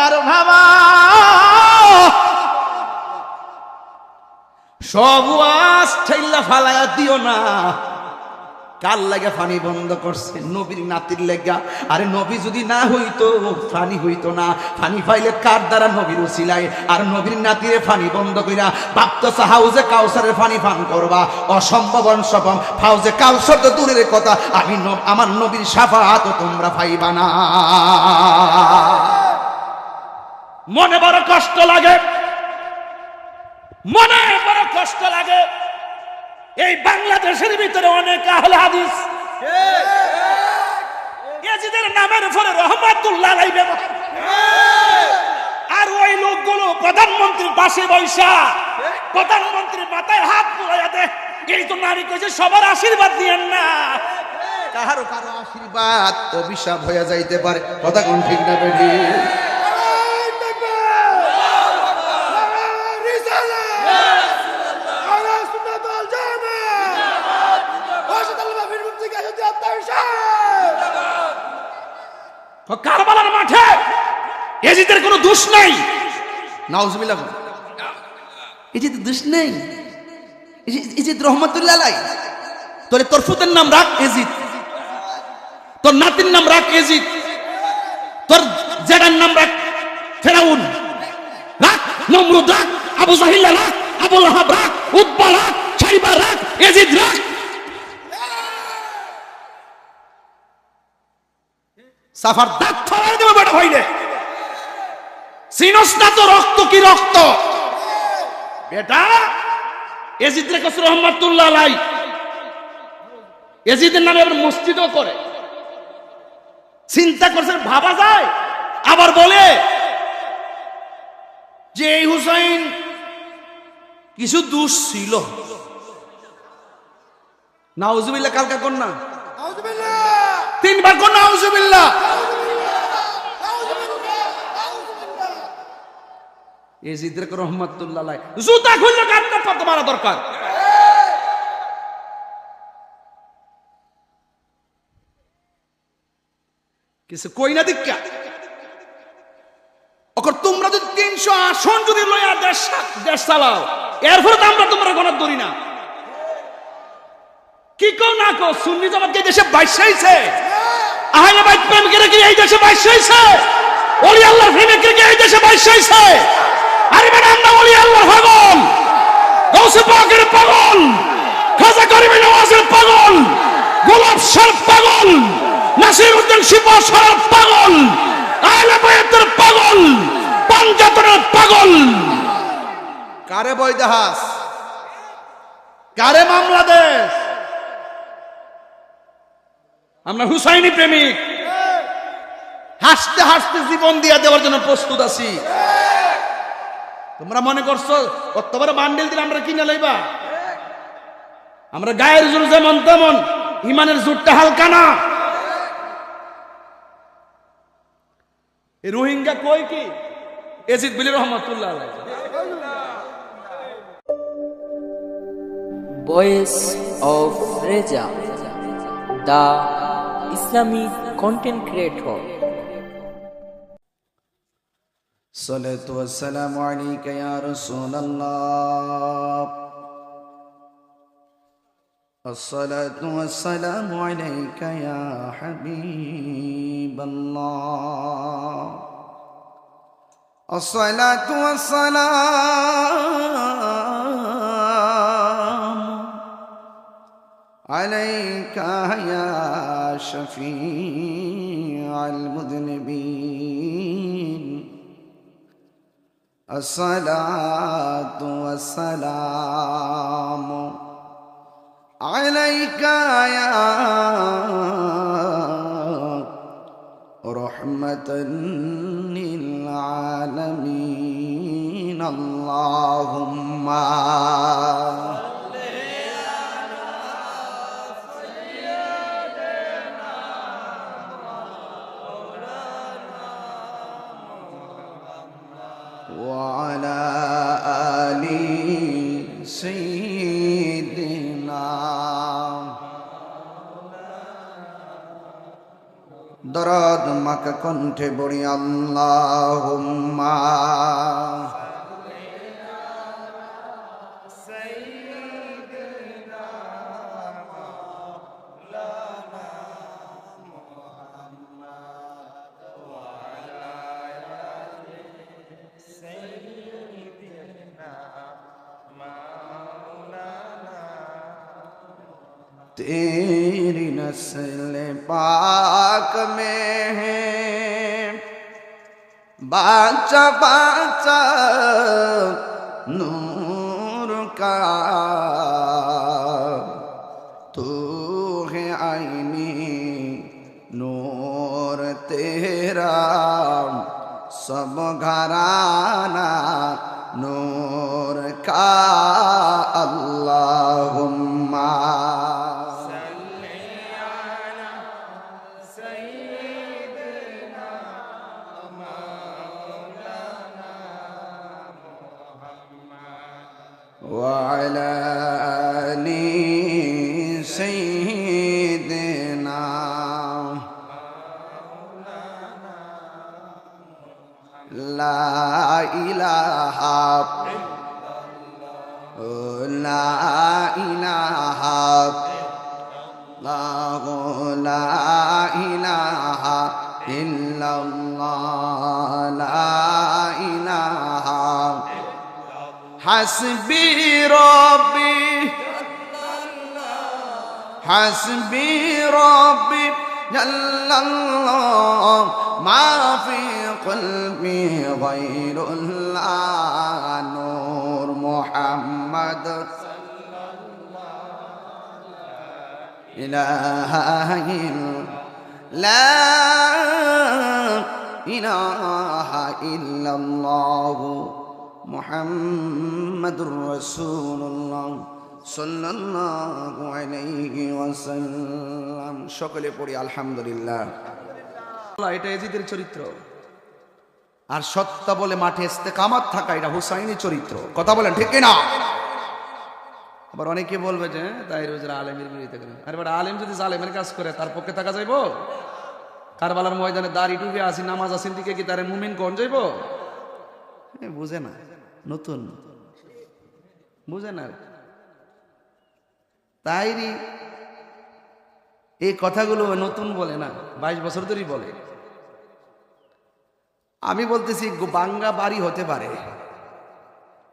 আর ভাবা সব ওয়াজ ঠেল্লা ফালায়া দিও না। কার লাগা পানি বন্ধ করছে? নবীর নাতির লেগা। আরে নবী যদি না হইতো পানি হইতো না। পানি পাইলে কার দ্বারা? নবীর উসিলায়। আর নবীর নাতিরে পানি বন্ধ কইরা ভাবতেছ হাউজে কাউসারের পানি পান করবা। অসম্ভব অসম্ভব। হাউজে কাউসার তো দূরের কথা, আমার নবীর শাফাআত তোমরা পাইবা না। মনে বড় কষ্ট লাগে, মনে বড় কষ্ট লাগে। এই বাংলাদেশের ভিতরে অনেক আহলে হাদিস ইয়াজিদের নামের উপরে রহমাতুল্লাহ আলাইহি ব্যবহার, আর ওই লোকগুলো প্রধানমন্ত্রীর পাশে বৈশা প্রধানমন্ত্রীর মাথায় হাত বুলাইয়া দেয়। এই তো নারী কইছে সবার আশীর্বাদ দিয়েন না, কারো কারো আশীর্বাদ অভিশাপ হয়ে যাইতে পারে। কথা কোন ঠিক না বেটি? কারবালার মাঠে ইয়াজিদের কোনো দোষ নাই। নাউজুবিল্লাহ। ইয়াজিদের দোষ নেই। ইয়াজিদ রহমাতুল্লাহ আলাইহি। তোর ফুতের নাম রাখ ইয়াজিদ, তোর নাতির নাম রাখ ইয়াজিদ, তোর জেডার নাম রাখ ফেরাউন, রাখ নমরুদ, রাখ আবু জাহিল, রাখ আবু লাহাব, রাখ উতবা, রাখ শাইবা, রাখ ইয়াজিদ, রাখ। সাফার দাঁত ফালাই দেবে বেটা ভাইলে। সিনস না তো রক্ত কি রক্ত বেটা। ইয়াজিদ রে কসর রহমাতুল্লাহ আলাইহি। ইয়াজিদের নামে আবার মসজিদও করে। চিন্তা করছেন? ভাবা যায়? আবার বলে যে এই হুসাইন কিছু দোষ ছিল। নাউজুবিল্লাহ। কালকা কোন না? তিনবার কোন নাউজুবিল্লাহ। ইয়াজিদ রহমাতুল্লাহ আলাইহি জুতা খুললে কাটতে পারতে মারা দরকার। কিছু কই না দীক্ষা ওকর। তোমরা যদি 300 আসন যদি লইয়া দেশ চালাও, এরপরে তো আমরা তোমরা গণত ধরি না। কি কও না কও, সুন্নি জামাতকে দেশে বাইশাইছে। আহলে বাইত প্রেমিকরা কি এই দেশে বাইশাইছে? ওলি আল্লাহর প্রেমিকরা কি এই দেশে বাইশাইছে? আরে বেটা আমরা ওলি আল্লাহর পাগল, গাউসে পাকের পাগল, খাজা করিমের নওয়াজের পাগল, গোলাপ শাহ পাগল, নাসিরউদ্দিন শিপা শাহ পাগল, আহলে বাইতের পাগল, পাঞ্জাতনের পাগল। কারে বৈদাহাস, কারে মামলা দেশ? আমরা হুসাইনি প্রেমিক, হাসতে হাসতে জীবন দিয়ে দেওয়ার জন্য প্রস্তুত আছি। তোমরা মনে করছো কতবার বান্ডেল দিলে আমরা কিনে লইবা? আমরা গায়ের জোর যেমন তেমন, ইমানের জোরটা হালকা না। এই রোহিঙ্গা কই কি? ইয়াজিদ বিন রহমাতুল্লাহ আলাইহি। Voice of Reja, the Islamic content creator. Salatu wassalamu alayka ya Rasulullah. As-salatu wassalamu alayka ya Habiballah. As-salatu wassalamu alayka ya shafi'al mudhnibin. As-salatu wassalamu alayka ya rahmatan lil alamin. Allahumma وعلى آل سيدنا দরদ মাকা কণ্ঠে বড়ি আল্লাহুম্মা तेरी नस्ल पाक में है बाचा बाचा नूर का तू है आईनी नूर तेरा सब घराना नूर का अल्लाहुम्मा وعلى آل سيدنا لا إله لا إله لا إله إلا الله لا إله حسبي ربي حسبي ربي جل الله ما في قلبي غير الله نور محمد إله لا إله إلا الله মুহাম্মাদুর রাসূলুল্লাহ সাল্লাল্লাহু আলাইহি ওয়াসাল্লাম। সকলে পড়ি আলহামদুলিল্লাহ। এটা ইয়াজিদের চরিত্র। আর সত্য বলে মাঠে ইস্তেকামত থাকা এটা হুসাইনি চরিত্র। কথা বলেন ঠিক কি না? আবার অনেকে বলবে যে তাই রোজরা আলেমের বিরোধিতা করে। আরে বাবা, আলেম যদি জালেমের কাজ করে তার পক্ষে থাকা যাইবো? কারবালার ময়দানে দাড়ি টুপি আসি নামাজ আসিন দিকে কি তারে মুমিন কোন যাইবো? বুঝে না, নতুন বুঝে না। তাই এই কথাগুলো নতুন বলে না, 22 বছর ধরেই বলে। আমি বলতেছি ভাঙ্গা বাড়ি হতে পারে,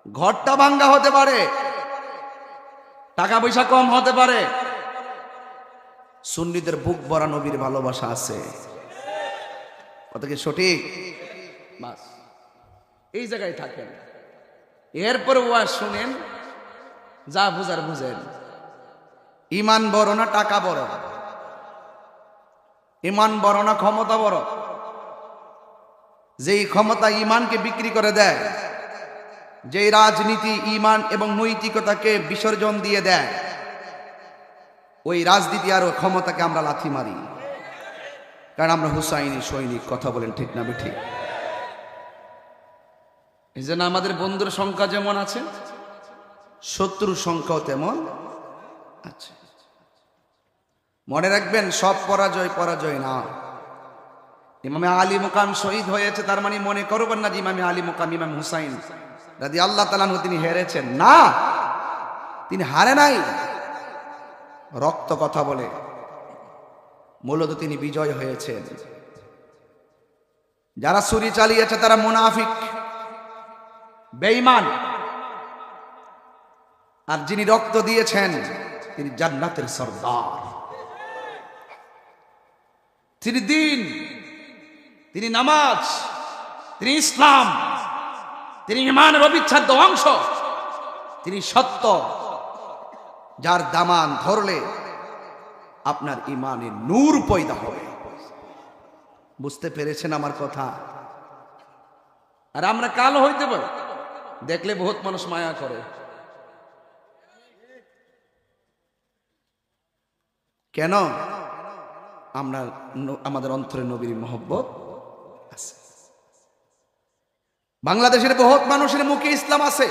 ঘরটা ভাঙ্গা হতে পারে, টাকা পয়সা কম হতে পারে, সুন্নিদের বুক ভরা নবীর ভালোবাসা আছে। কথা কি সঠিক? বাস এই জায়গায় থাকেন, এরপর ওয়াজ শুনেন, যা বুঝার বুঝেন। ইমান বড় না টাকা বড়? ইমান বড় না ক্ষমতা বড়? যেই ক্ষমতা ইমানকে বিক্রি করে দেয়, যেই রাজনীতি ইমান এবং নৈতিকতাকে বিসর্জন দিয়ে দেয়, ওই রাজনীতি আর ওই ক্ষমতাকে আমরা লাথি মারি। কারণ আমরা হুসাইনি সৈনিক। কথা বলেন ঠিক না ঠিক? এই জন্য আমাদের বন্ধুর সংখ্যা যেমন আছে, শত্রুর সংখ্যাও তেমন আছে। মনে রাখবেন, সব পরাজয় পরাজয় না। ইমামে আলী মুকাম শহীদ হয়েছে, তার মানে মনে করবেন না যে ইমামে আলী মুকাম ইমাম হুসাইন রাদিয়াল্লাহু তাআলা আনহু তিনি হেরেছেন। না, তিনি হারে নাই। রক্ত কথা বলে, মূলত তিনি বিজয় হয়েছেন। যারা ছুরি চালিয়েছে তারা মুনাফিক, বেঈমান। আর যিনি রক্ত দিয়েছেন তিনি জান্নাতের সরদার, তিনি দিন, তিনি নামাজ, তিনি ইসলাম, তিনি ইমানের অবিচ্ছেদ্য অংশ, তিনি সত্য, যার দামান ধরলে আপনার ইমানে নূর পয়দা হবে। বুঝতে পেরেছেন আমার কথা? আর আমরা কালো হইতে পারি, দেখলে বহুত মানুষ মায়া করে। কেন? আমরা আমাদের অন্তরে নবীর মহব্বত আছে। বাংলাদেশের বহুত মানুষের মুখে ইসলাম আছে,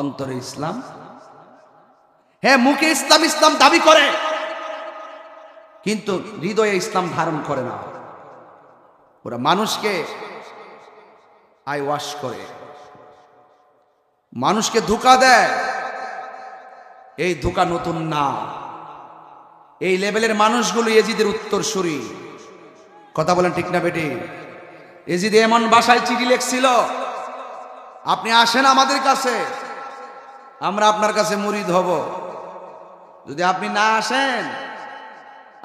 অন্তরে ইসলাম। হ্যাঁ, মুখে ইসলাম ইসলাম দাবি করে, কিন্তু হৃদয়ে ইসলাম ধারণ করে না। ওরা মানুষকে আই ওয়াশ করে, মানুষকে ধোঁকা দেয়। এই ধোঁকা নতুন না। এই লেভেলের মানুষগুলো এজিদের উত্তরসূরি। কথা বলেন ঠিক না বেটি? এজিদ এমন ভাষায় চিঠি লিখছিল, আপনি আসেন আমাদের কাছে, আমরা আপনার কাছে মুরিদ হব। যদি আপনি না আসেন,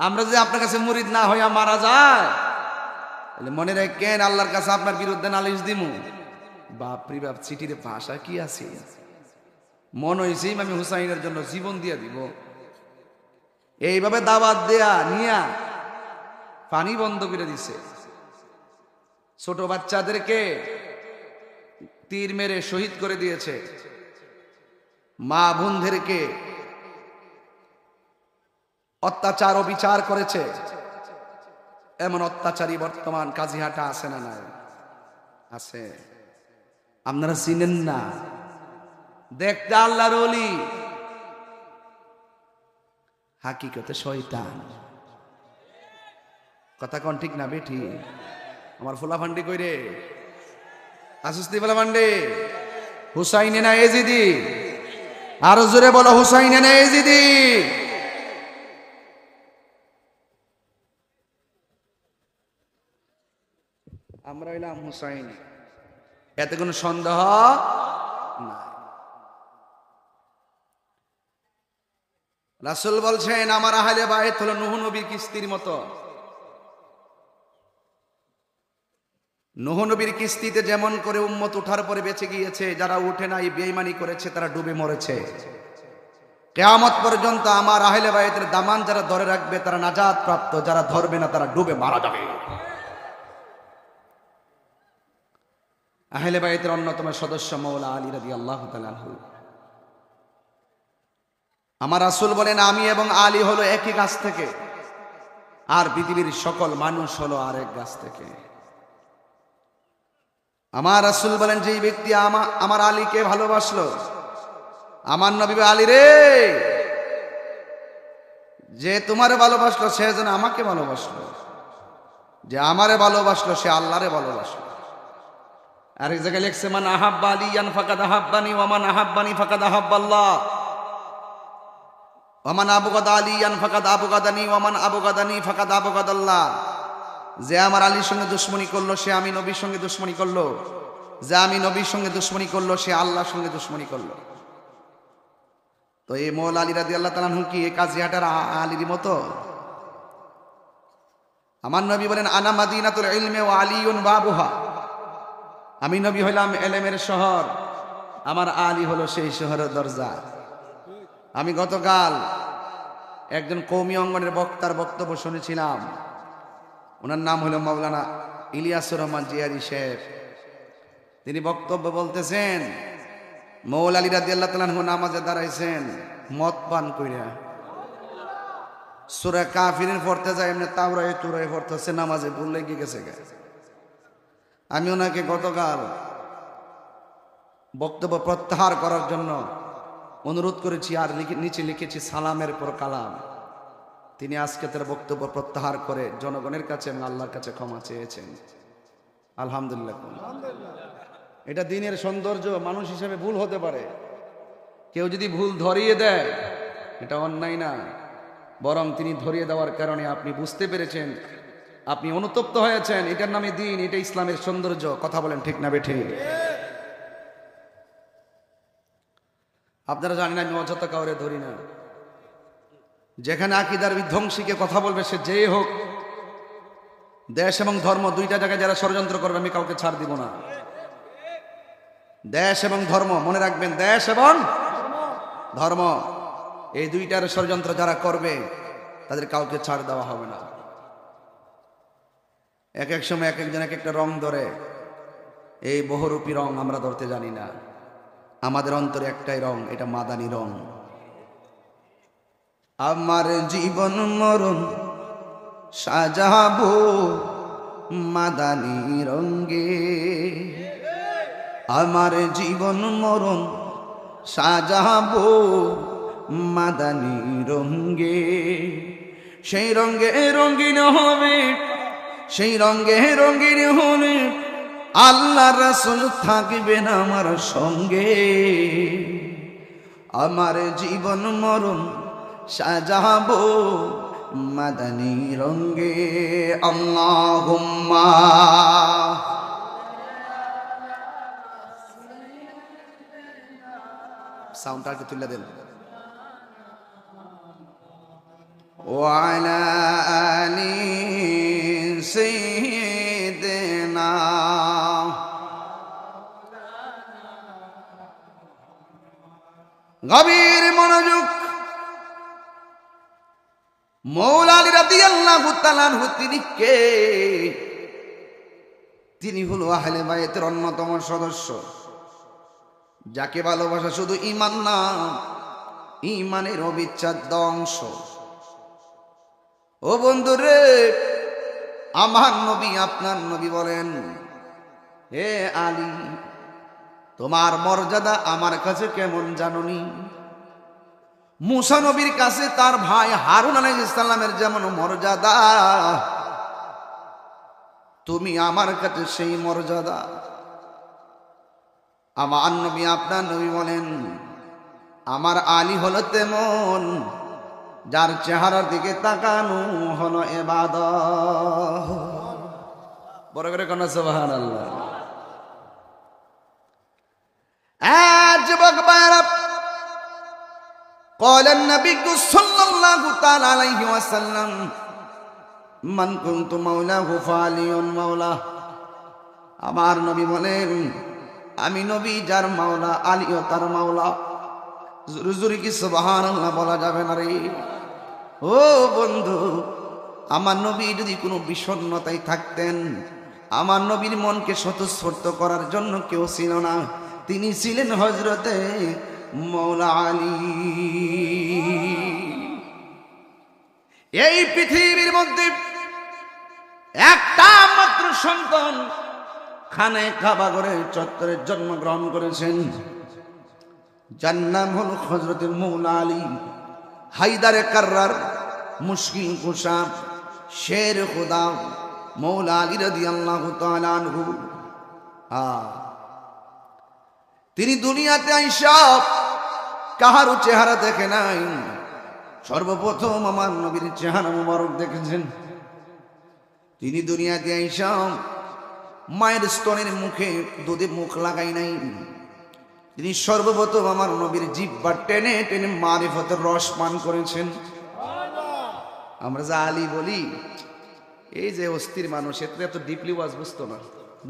আমরা যদি আপনার কাছে মুরিদ না হইয়া মারা যায়, তাহলে মনে রাখেন আল্লাহর কাছে আপনার বিরুদ্ধে নালিশ দিমু। বাপরি বাপ, চিঠির ভাষা কি আছে! মন হয়েছে ইমাম হুসাইনের জন্য জীবন দিয়ে দিব। এইভাবে দাওয়াত দেয়া নিয়া পানি বন্ধ করে দিছে। ছোট বাচ্চাদেরকে তীর মেরে শহীদ করে দিয়েছে। মা বোনদেরকে অত্যাচার ও বিচার করেছে। এমন অত্যাচারী বর্তমান কাজীহাটা আছে না নাই? আছে। আপনারা চিনেন না? দেখতে আল্লাহর ওলি, হাকিকতে শয়তান। কথা কোন ঠিক না বেঠি? আমার ফুলা ফান্ডি কইরে আসুস্তি ফুলা ফান্ডি, হুসাইনে না এজিদি? আরো জোরে বলো, হুসাইনে না এজিদি? আমরা হইলাম হুসাইনি, এতে কোনো সন্দেহ নাই। রাসূল বলছেন আমার আহলে বাইত হলো নূহ নবীর কিস্তির মতো। নূহ নবীর কিস্তিতে যেমন করে উম্মত উঠার পরে বেঁচে গিয়েছে, যারা উঠে নাই বেঈমানি করেছে তারা ডুবে মরেছে। কিয়ামত পর্যন্ত আমার আহলে বাইতের দামান যারা ধরে রাখবে তারা নাজাত প্রাপ্ত, যারা ধরবে না তারা ডুবে মারা যাবে। আহলে বাইতের অন্যতম সদস্য মাওলা আলী রাদিয়াল্লাহু তাআলা আনহু। আমার রাসূল বলেন আমি এবং আলী হলো একই গাছ থেকে, আর পৃথিবীর সকল মানুষ হলো আরেক গাছ থেকে। আমার রাসূল বলেন যেই ব্যক্তি আমার আলীকে ভালোবাসলো, আমার নবী আলী রে, যে তোমারে ভালোবাসলো সে যেন আমাকে ভালোবাসলো, যে আমারে ভালোবাসলো সে আল্লাহরে ভালোবাসলো। আরেক জায়গায় লিখছে মান আহাব্বা আলিয়ান ফাকাদ আহাব্বানি ওয়া মান আহাব্বানি ফাকাদ আহাব্বাল্লাহ ওয়া মান আবগাদা আলিয়ান ফাকাদ আবগাদানি ওয়া মান আবগাদানি ফাকাদ আবগাদাল্লাহ। যে আমার আলীর সঙ্গে দুশমনি করলো সে আমি নবীর সঙ্গে দুশমনি করলো, যে আমি নবীর সঙ্গে দুশমনি করলো সে আল্লাহর সঙ্গে দুশমনি করলো। তো এই মৌলা আলী রাদিয়াল্লাহু তাআলা আনহু কি এই কাজিয়াটার আলীর মতো? আমার নবী বলেন আনা মাদিনাতুল ইলমি ওয়া আলিয়ুন বাবুহা। আমি নবী হইলাম এলেমের শহর, আমার আলী হলো সেই শহরের দরজা। আমি গতকাল একজন কওমি অঙ্গনের বক্তার বক্তব্য শুনেছিলাম। ওনার নাম হলো মাওলানা ইলিয়াসুর রহমান জিয়ারি সাহেব। তিনি বক্তব্য বলতেছেন মৌলা আলী রাদিয়াল্লাহু তাআলা আনহু নামাজে দাঁড়াইছেন মদ পান কইরা, সূরা কাফিরুন পড়তে যায় এমনি তাওরায়ে তুরায়ে পড়তেছে, নামাজে ভুল লেগে গেছে। আমি ওনাকে গতকাল বক্তব্য প্রত্যাহার করার জন্য অনুরোধ করেছি, আর নিচে লিখেছি সালামের পর কালাম। তিনি আজকে তার বক্তব্য প্রত্যাহার করে জনগণের কাছে এবং আল্লাহর কাছে ক্ষমা চেয়েছেন। আলহামদুলিল্লাহ। এটা দিনের সৌন্দর্য। মানুষ হিসেবে ভুল হতে পারে, কেউ যদি ভুল ধরিয়ে দেয় এটা অন্যায় না, বরং তিনি ধরিয়ে দেওয়ার কারণে আপনি বুঝতে পেরেছেন, আপনি অনুতপ্ত হয়েছেন, এটার নামে দিন, এটা ইসলামের সৌন্দর্য। কথা বলেন ঠিক না বেঠি? আপনারা জানেন আমি অযথা কাউরে ধরি না। যেখানে আকীদার বিধ্বংসীকে কথা বলবে সে যেই হোক, দেশ এবং ধর্ম দুইটা জায়গায় যারা ষড়যন্ত্র করবে আমি কাউকে ছাড় দিব না। দেশ এবং ধর্ম, মনে রাখবেন, দেশ এবং ধর্ম এই দুইটার ষড়যন্ত্র যারা করবে তাদের কাউকে ছাড় দেওয়া হবে না। এক এক সময় এক একজন এক একটা রং ধরে, এই বহুরূপী রং আমরা ধরতে জানি না। আমাদের অন্তরে একটাই রং, এটা মাদানী রং। আমার জীবন মরণ সাজাবো মাদানী রঙ্গে, আমার জীবন মরণ সাজাবো মাদানী রঙ্গে। সেই রঙে রঙিন হবে, সেই রঙে রঙিন হলে আল্লাহ রাসূল থাকবেন আমার সঙ্গে। আমার জীবন মরণ সাজাবো মাদানী রঙে। আল্লাহুম্মা সাউন্ডটা একটু তুলে দেন। ওয়ালা আলি সাইয়্যিদিনা, গভীর মনোযোগ। মৌলা আলী রাদিয়াল্লাহু তাআলা আনহু তিনি কে? তিনি হলো আহলে বাইতের অন্যতম সদস্য, যাকে ভালোবাসা শুধু ঈমান না, ঈমানের অবিচ্ছেদ্য অংশ। ও বন্ধুরে, আমার নবী আপনার নবী বলেন, হে আলী, তোমার মর্যাদা আমার কাছে কেমন জানোনি? মুসা নবীর কাছে তার ভাই হারুন আলাইহিস সালামের যেমন মর্যাদা, তুমি আমার কাছে সেই মর্যাদা। আমার নবী আপনার নবী বলেন, আমার আলী হলো তেমন যার চেহারার দিকে তাকানো হলো ইবাদত। বড় করে কোন সুবহানাল্লাহ। যুবক ভাইরা, قال النبي صلى الله تعالى عليه وسلم من كنت مولاه فعلي مولاه। আমার নবী বলেন, আমি নবী যার মাওলা, আলীও তার মাওলা। জোরে জোরে কি সুবহানাল্লাহ বলা যাবে না রে? ও বন্ধু, আমার নবী যদি কোনো বিষণ্ণতায় থাকতেন, আমার নবীর মনকে স্বতঃস্ফূর্ত করার জন্য কেউ ছিল না, তিনি ছিলেন হযরতে মৌলা আলী। এই পৃথিবীর মধ্যে একটা মাত্র সন্তান খানে কাবা ঘরে চত্বরে জন্মগ্রহণ করেছেন, যার নাম হল হযরতে মৌলা আলী। হায়দারে কাররার, মুশকিল কুশা, শের খুদা মৌলা আলী রাদিয়াল্লাহু তাআলা আনহু। তিনি দুনিয়াতে আইসা কাহারও চেহারা দেখে নাই, সর্বপ্রথম আমার নবীর চেহারা মুবারক দেখেছেন। তিনি দুনিয়াতে আইসা মায়ের স্তনের মুখে দুধে মুখ লাগাই নাই, তিনি সর্বপ্রথম আমার নবীর জিহ্বা টেনে টেনে মারিফতের রস পান করেছেন। আমরা যা আলী বলি, এই যে অস্থির মানুষ, এতে এত ডিপলি ওয়াজ বুঝতো না,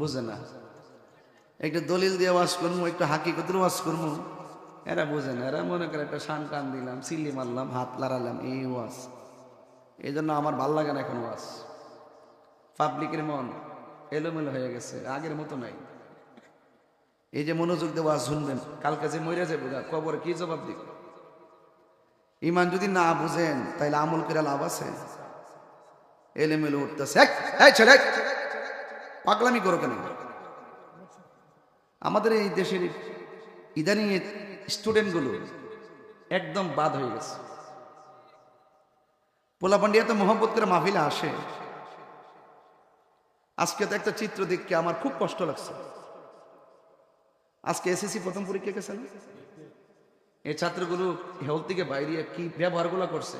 বুঝে না। একটু দলিল দিয়ে ওয়াজ করবো, একটু হাকিকতের ওয়াজ করবো, এরা বুঝে না। এরা মনে করে একটা শান টান দিলাম, সিলি মারলাম, হাত লাড়ালাম, এই ওয়াজ। এই জন্য আমার ভাল লাগে না এখন ওয়াজ। পাবলিকের মন এলোমেলো হয়ে গেছে, আগের মতো নাই। এই যে মনোযোগ দিয়ে ওয়াজ শুনবেন, কালকে যে মরে যাবে কবরে কি জবাব দিব? ইমান যদি না বুঝেন তাইলে আমল করে লাভ আছে? এলোমেলো উঠতেছে, ছেলে পাগলামি করো কেন? আমাদের এই দেশের ইদানিং স্টুডেন্টগুলো একদম বাদ হয়ে গেছে। পোলাপান্ডিয়া তো মোহাম্মত করে মাহফিলে আসে। আজকে তো একটা চিত্র দেখে আমার খুব কষ্ট লাগছে। আজকে এসএসসি প্রথম পরীক্ষা গেছে না, এই ছাত্রগুলো হেলথ থেকে বাইরে কি ব্যবহারগুলো করছে,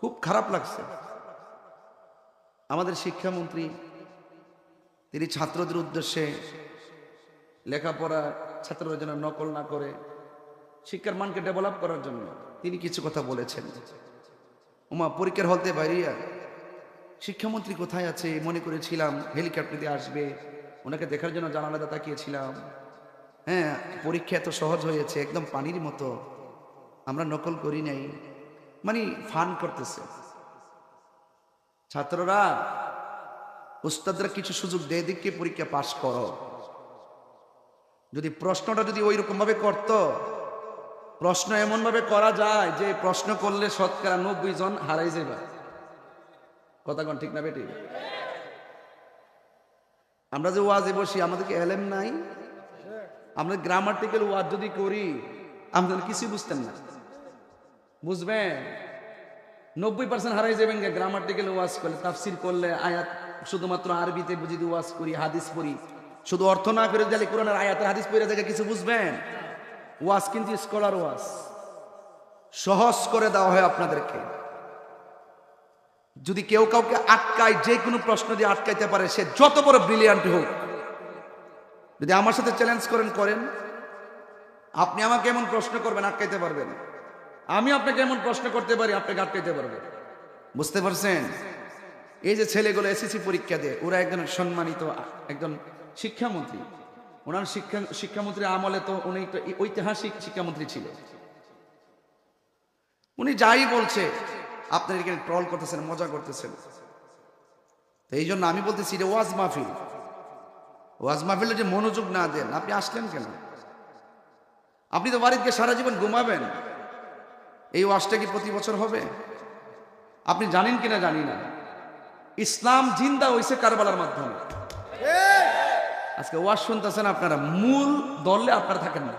খুব খারাপ লাগছে। আমাদের শিক্ষামন্ত্রী তিনি ছাত্রদের উদ্দেশ্যে লেখাপড়া ছাত্ররা যেন নকল না করে শিক্ষার মানকে ডেভেলপ করার জন্য তিনি কিছু কথা বলেছেন। পরীক্ষার হলতে বাইরিয়া শিক্ষামন্ত্রী কোথায় আছে মনে করেছিলাম, হেলিকপ্টার দিয়ে আসবে, ওনাকে দেখার জন্য জানালাতে তাকিয়েছিলাম। হ্যাঁ, পরীক্ষা এত সহজ হয়েছে, একদম পানির মতো, আমরা নকল করি নাই, মানে ফান করতেছে ছাত্ররা। উস্তাদরা কিছু সুযোগ দেয় দিকে পরীক্ষা পাশ করো। যদি প্রশ্নটা যদি ওই রকম ভাবে করত, প্রশ্ন এমন ভাবে করা যায় যে প্রশ্ন করলে শতকরা 90 জন হারাই যাবে। কথা কোন ঠিক না বেটি? আমরা যে ওয়াজে বসি, আমাদেরকে এলেম নাই? আমরা গ্রামাটিক্যাল ওয়াজ যদি করি, আমাদের কিছু বুঝতেন না, বুঝবেন? 90% হারাই যাবেন গ্রামাটিক্যাল ওয়াজ করলে, তাফসির করলে, আয়াত শুধুমাত্র আরবিতে বুঝি ওয়াজ করি, হাদিস পড়ি, শুধু অর্থ না করে দিলে কোরআনের আয়াতের হাদিস পড়ে থেকে কিছু বুঝবেন? ওয়াজ কিন্তু স্কলার ওয়াজ, সহজ করে দেওয়া হয় আপনাদেরকে। যদি কেউ কাউকে আটকায়, যে কোনো প্রশ্ন দিয়ে আটকাইতে পারে, সে যত বড় ব্রিলিয়ান্ট হোক, যদি আমার সাথে চ্যালেঞ্জ করেন, আপনি আমাকে এমন প্রশ্ন করবেন আটকাইতে পারবেন, আমি আপনাকে এমন প্রশ্ন করতে পারি আপনাকে আটকাইতে পারবেন। বুঝতে পারছেন? এই যে ছেলেগুলো এসএসসি পরীক্ষা দেয়, ওরা একজন সম্মানিত একজন শিক্ষামন্ত্রী, ওনার শিক্ষামন্ত্রী আমলে তো উনি তো ঐতিহাসিক শিক্ষামন্ত্রী ছিল। উনি যাই বলছে আপনার এখানে ট্রল করতেছেন, মজা করতেছেন। তো এই জন্য আমি বলতেছি যে ওয়াজ মাহফিলে যে মনোযোগ না দেন, আপনি আসলেন কেন? আপনি তো বাড়িতে সারা জীবন ঘুমাবেন। এই ওয়াজটা কি প্রতি বছর হবে? আপনি জানেন কিনা জানি না, ইসলাম জিন্দা হইছে কারবালার মাধ্যমে। আজকে ওয়াজ শুনতেছেন আপনারা, মূল দলে আপনারা থাকেন না,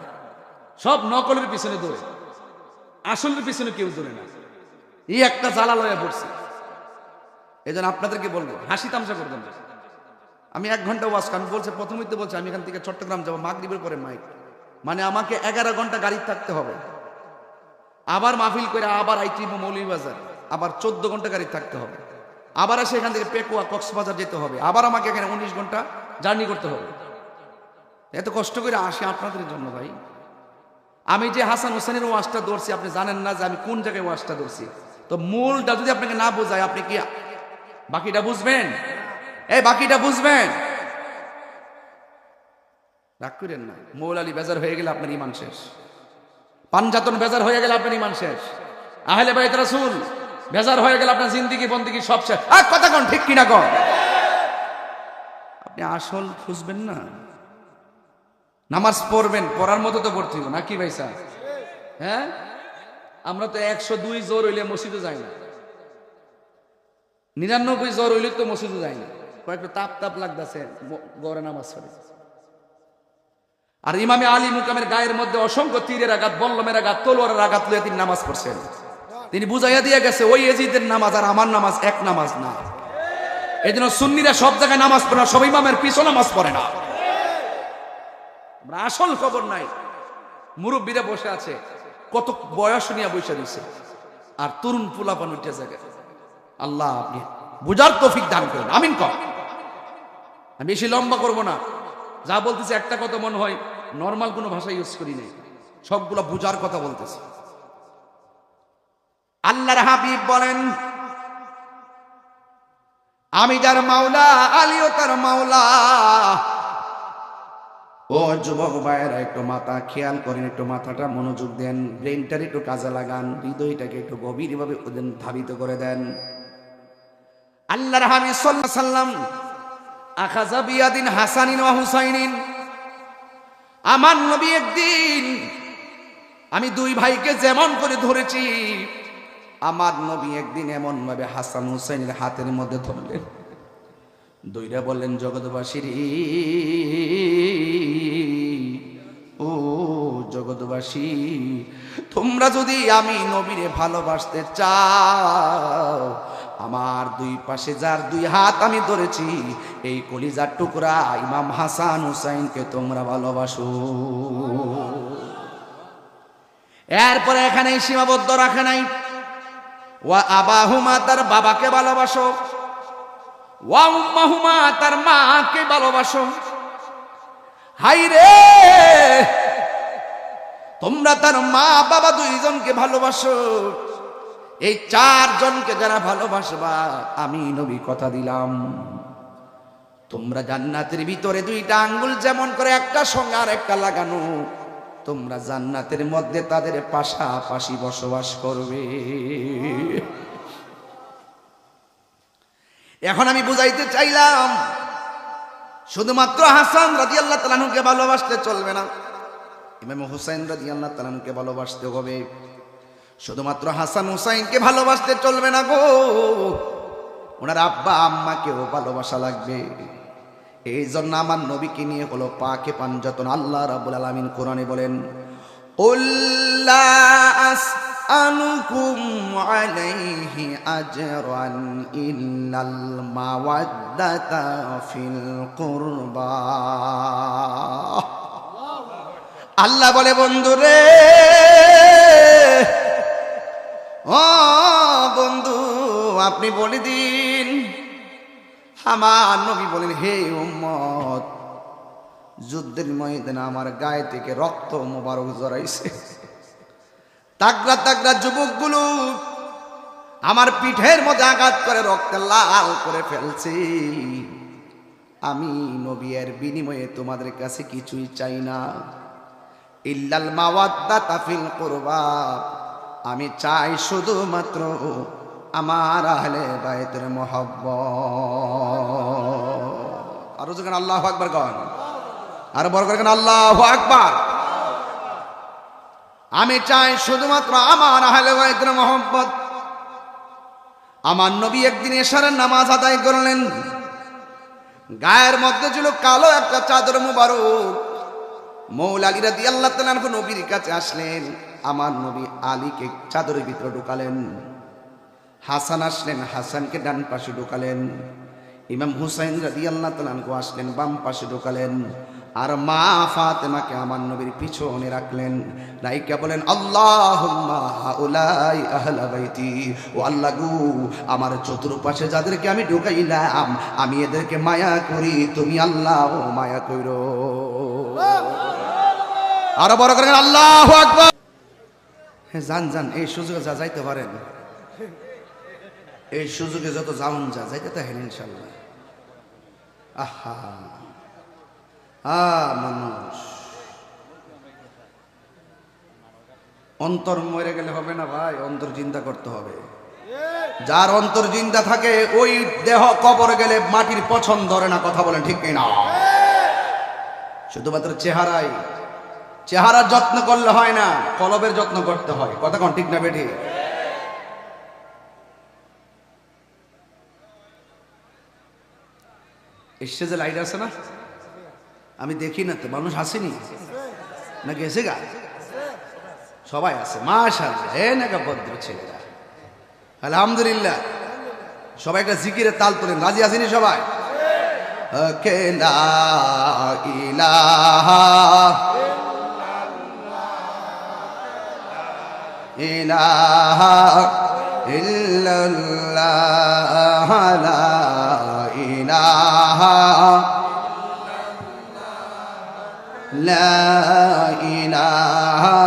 সব নকলের পিছনে দৌড়ে, আসলের পিছনে কেউ দৌড়ে না। এই একটা জ্বালা লয়ে পড়ছে। এই জন্য আপনাদেরকে বলবো, হাসি তামসা করবেন না। আমি 1 ঘন্টা ওয়াজ, আমি বলছি প্রথমেই তো বলছি আমি এখান থেকে চট্টগ্রাম যাবো মাগরিবের পরে মাইক, মানে আমাকে 11 ঘন্টা গাড়ি থাকতে হবে, আবার মাহফিল করে আবার আইটি মৌলভীবাজার, আবার 14 ঘন্টা গাড়ি থাকতে হবে, আবার এসে এখান থেকে পেকুয়া কক্সবাজার যেতে হবে, আবার আমাকে এখানে 19 ঘন্টা জার্নি করতে হবে। এত কষ্ট করে আসি আপনাদের জন্য ভাই। আমি যে হাসান হোসেনের ওয়াজটা ধরছি, আপনি জানেন না যে আমি কোন জায়গায় ওয়াজটা ধরছি। তো মূলটা যদি আপনাকে না বোঝায়, আপনি কি বাকিটা বুঝবেন? এই বাকিটা বুঝবেন? রাগ করেন না। মৌলালি বেজার হয়ে গেলে আপনার ইমান শেষ, পাঞ্জাতন বেজার হয়ে গেলে আপনার ইমান শেষ, আহলে বাইত রাসূল বেজার হয়ে গেলে আপনার জিন্দেগি বন্দেগি সব শেষ। আর কথা কোন ঠিক কিনা কোন? আপনি আসল খুঁজবেন না, নামাজ পড়বেন, পড়ার মতো তো পড়তে হবে নাকি ভাই স্যার? হ্যাঁ, আমরা তো 102 জ্বর হইলে মসজিদে যাই না, 99 জ্বর হইলে তো মসজিদে যাই না, কয়েকটা তাপ লাগতেছে গড়ে নামাজ পড়ে। আর ইমামে আলী মুকামের গায়ের মধ্যে অসংখ্য তীরের আঘাত, বল্লমের আঘাত, তলোয়ারের আঘাত লয়ে তিনি নামাজ পড়ছেন। তিনি বুঝাইয়া দিয়ে গেছে ওই এজিদের নামাজ আর আমার নামাজ এক নামাজ না। এই জন্য সুন্নিরা সব জায়গায় নামাজ পড়ে না, সব ইমামের পিছনে নামাজ পড়ে না। আসল খবর নাই। মুরব্বীরা বসে আছে, কত বয়স নিয়ে বসে দিছে, আর তরুণ পোলাপান উঠে জায়গায়। আল্লাহ আপনি বুঝার তৌফিক দান করেন, আমিন কর। আমি বেশি লম্বা করব না, যা বলতেছি একটা কথা মনে হয় নর্মাল কোনো ভাষা ইউজ করি নাই, সবগুলা বুঝার কথা বলতেছি। আল্লাহর হাবিব বলেন, আমি যার মাওলা, আলীও তার মাওলা। ও যুবক ভাইয়েরা, একটু মাথা খেয়াল করেন, একটু মাথাটা মনোযোগ দেন, ব্রেনটার একটু কাজে লাগান, হৃদয়টাকে একটু গভীরভাবে ধাবিত করে দেন। আল্লাহর হাবিব সাল্লাল্লাহু আলাইহি ওয়াসাল্লাম আখাযা বিয়াদিন হাসানিন ওয়া হুসাইনিন, আমার নবী একদিন, আমি 2 ভাইকে যেমন করে ধরেছি, আমার নবী একদিন এমন ভাবে হাসান হুসাইনের হাতের মধ্যে ধরলেন, দুইটা বললেন, জগৎবাসীর ও জগৎবাসী, তোমরা যদি আমি নবীরে ভালোবাসতে চাও, আমার 2 পাশে যার 2 হাত আমি ধরেছি, এই কলিজার টুকরা ইমাম হাসান হুসাইনকে তোমরা ভালোবাসো। এরপরে এখানে সীমাবদ্ধ রাখে নাই, ওয়া আবাহুমা, তার বাবাকে ভালোবাসো, ওয়া উম্মাহুমা, তার মাকে ভালোবাসো। হাই রে, তোমরা তার মা বাবা 2 জনকে ভালোবাসো। এই 4 জনকে যারা ভালোবাসবা, আমি নবী কথা দিলাম, তোমরা জান্নাতের ভিতরে 2টা আঙ্গুল যেমন করে একটা সঙ্গে আর একটা লাগানো, তোমরা জান্নাতের মধ্যে তাদের পাশাপাশি বসবাস করবে। এখন আমি বুঝাইতে চাইলাম, শুধুমাত্র হাসান রাদিয়াল্লাহু তাআলা আনহুকে ভালোবাসতে চলবে না, ইমাম হুসাইন রাদিয়াল্লাহু তাআলা আনহুকে ভালোবাসতে হবে। শুধুমাত্র হাসান হুসাইনকে ভালোবাসতে চলবে না গো, ওনার আব্বা আম্মাকেও ভালোবাসা লাগবে। এই জন্য আমার নবীকে নিয়ে হলো পাকে পাঞ্জাতন। আল্লাহ রাব্বুল আলামিন কোরআনে বলেন, উল্লা আসআলুকুম আলাইহি আজরান ইল্লাল মাওয়াদ্দাতা ফিল কুরবা। আল্লাহ বলে বন্ধুরে, ও বন্ধু আপনি বলে দিন। আমার নবী বলেন, হে উম্মত, যুদ্ধের ময়দানে আমার গায়ে থেকে রক্ত মোবারক জড়াইছে। তাগড়া তাগড়া যুবকগুলো আমার পিঠের মধ্যে আঘাত করে রক্তে লাল করে ফেলছে। আমি নবী এর বিনিময়ে তোমাদের কাছে কিছুই চাই না, ইল্লাল মাওয়াদ্দাতা ফিল কুরবা। আমি চাই শুধুমাত্র আমার আহলে বাইতের মহব্বত। আরো যখন আল্লাহু আকবার কন, আর বড় করে আল্লাহু আকবার। আমি চাই শুধুমাত্র আমার আহলে বাইতের মহব্বত। আমার নবী একদিন এশারের নামাজ আদায় করলেন, গায়ের মধ্যে ছিল কালো একটা চাদর মুবারক। মৌলা আলী রাদিয়াল্লাহু তাআলা আনহু নবীর কাছে আসলেন, আমার নবী আলীকে চাদরের ভিতরে ঢুকালেন। হাসান আসলেন, হাসানকে ডান পাশে ঢুকালেন। ইমাম হুসাইন রাদিয়াল্লাহু তাআলা আনহু আসলেন, বাম পাশে ঢুকালেন। আর মা ফাতেমাকে আমার নবীর পিছনে রাখলেন। রাইকা বলেন, আল্লাহুম্মা হাউলাই আহলা বাইতি। ও আল্লাহ গো, আমার চতুর্পাশে যাদেরকে আমি ঢুকাইলাম, আমি এদেরকে মায়া করি, তুমি আল্লাহ মায়া কইরো। আরো বড় করে আল্লাহু আকবার। হ্যাঁ, যান যান, এই সুযোগে যা যাইতে পারেন, এই সুযোগে যত যাওন যা যাইতে থাকেন ইনশাল্লাহ। আহা, মানুষ অন্তর মরে গেলে হবে না ভাই, অন্তর চিন্তা করতে হবে। যার অন্তর চিন্তা থাকে ওই দেহ কবরে গেলে মাটির পছন্দ ধরে না। কথা বলেন ঠিক কিনা? শুধুমাত্র চেহারার যত্ন করলে হয় না, কলবের যত্ন করতে হয়। কথা কোন ঠিক না বেঠি? এসে যে লাইট আছে না, আমি দেখি না তো, মানুষ আসেনি না গেছে গা? সবাই আছে মাশাআল্লাহ। হে নাকা ভদ্র ছেলেরা, আলহামদুলিল্লাহ। সবাই একটা জিকিরের তাল তোলেন, রাজি আসেনি সবাই? কে লা ইলাহা ইলাহা ইল্লাল্লাহ, লা ইলাহা লা ইলাহা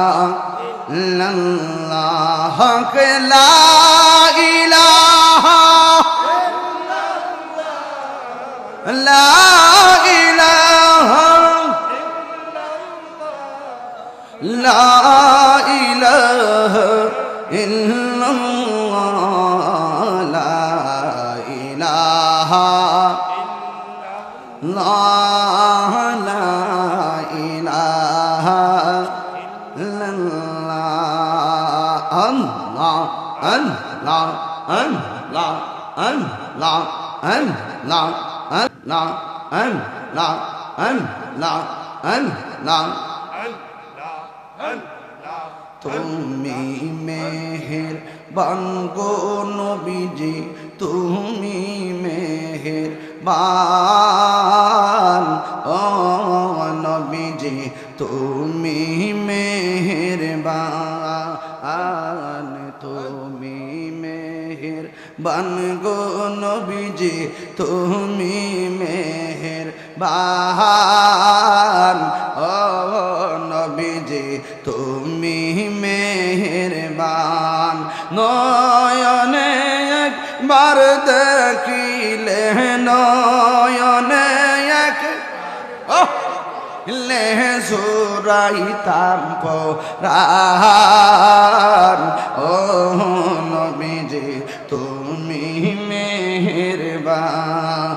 ইল্লাল্লাহ, কে লা ইলাহা লা ইলাহা লা ইলাহা ইল্লাল্লাহ, লা ইলাহা লা ইলাহা ইল্লাল্লাহ। আল্লাহ আল্লাহ আল্লাহ আল্লাহ আল্লাহ আল্লাহ আল্লাহ আল্লাহ আল্লাহ। তুমি মেহেরবান গো নবীজি, তুমি মেহেরবান। ও নবীজি তুমি মেহেরবান, তুমি মেহেরবান গো নবীজি, তুমি মেহেরবান। ও নবীজি তুমি মেহেরবান। নয়নে একবার দেখিলে, নয়নে এক লে জুরাইতাম পরাণ। ও নবীজি তুমি মেহেরবান,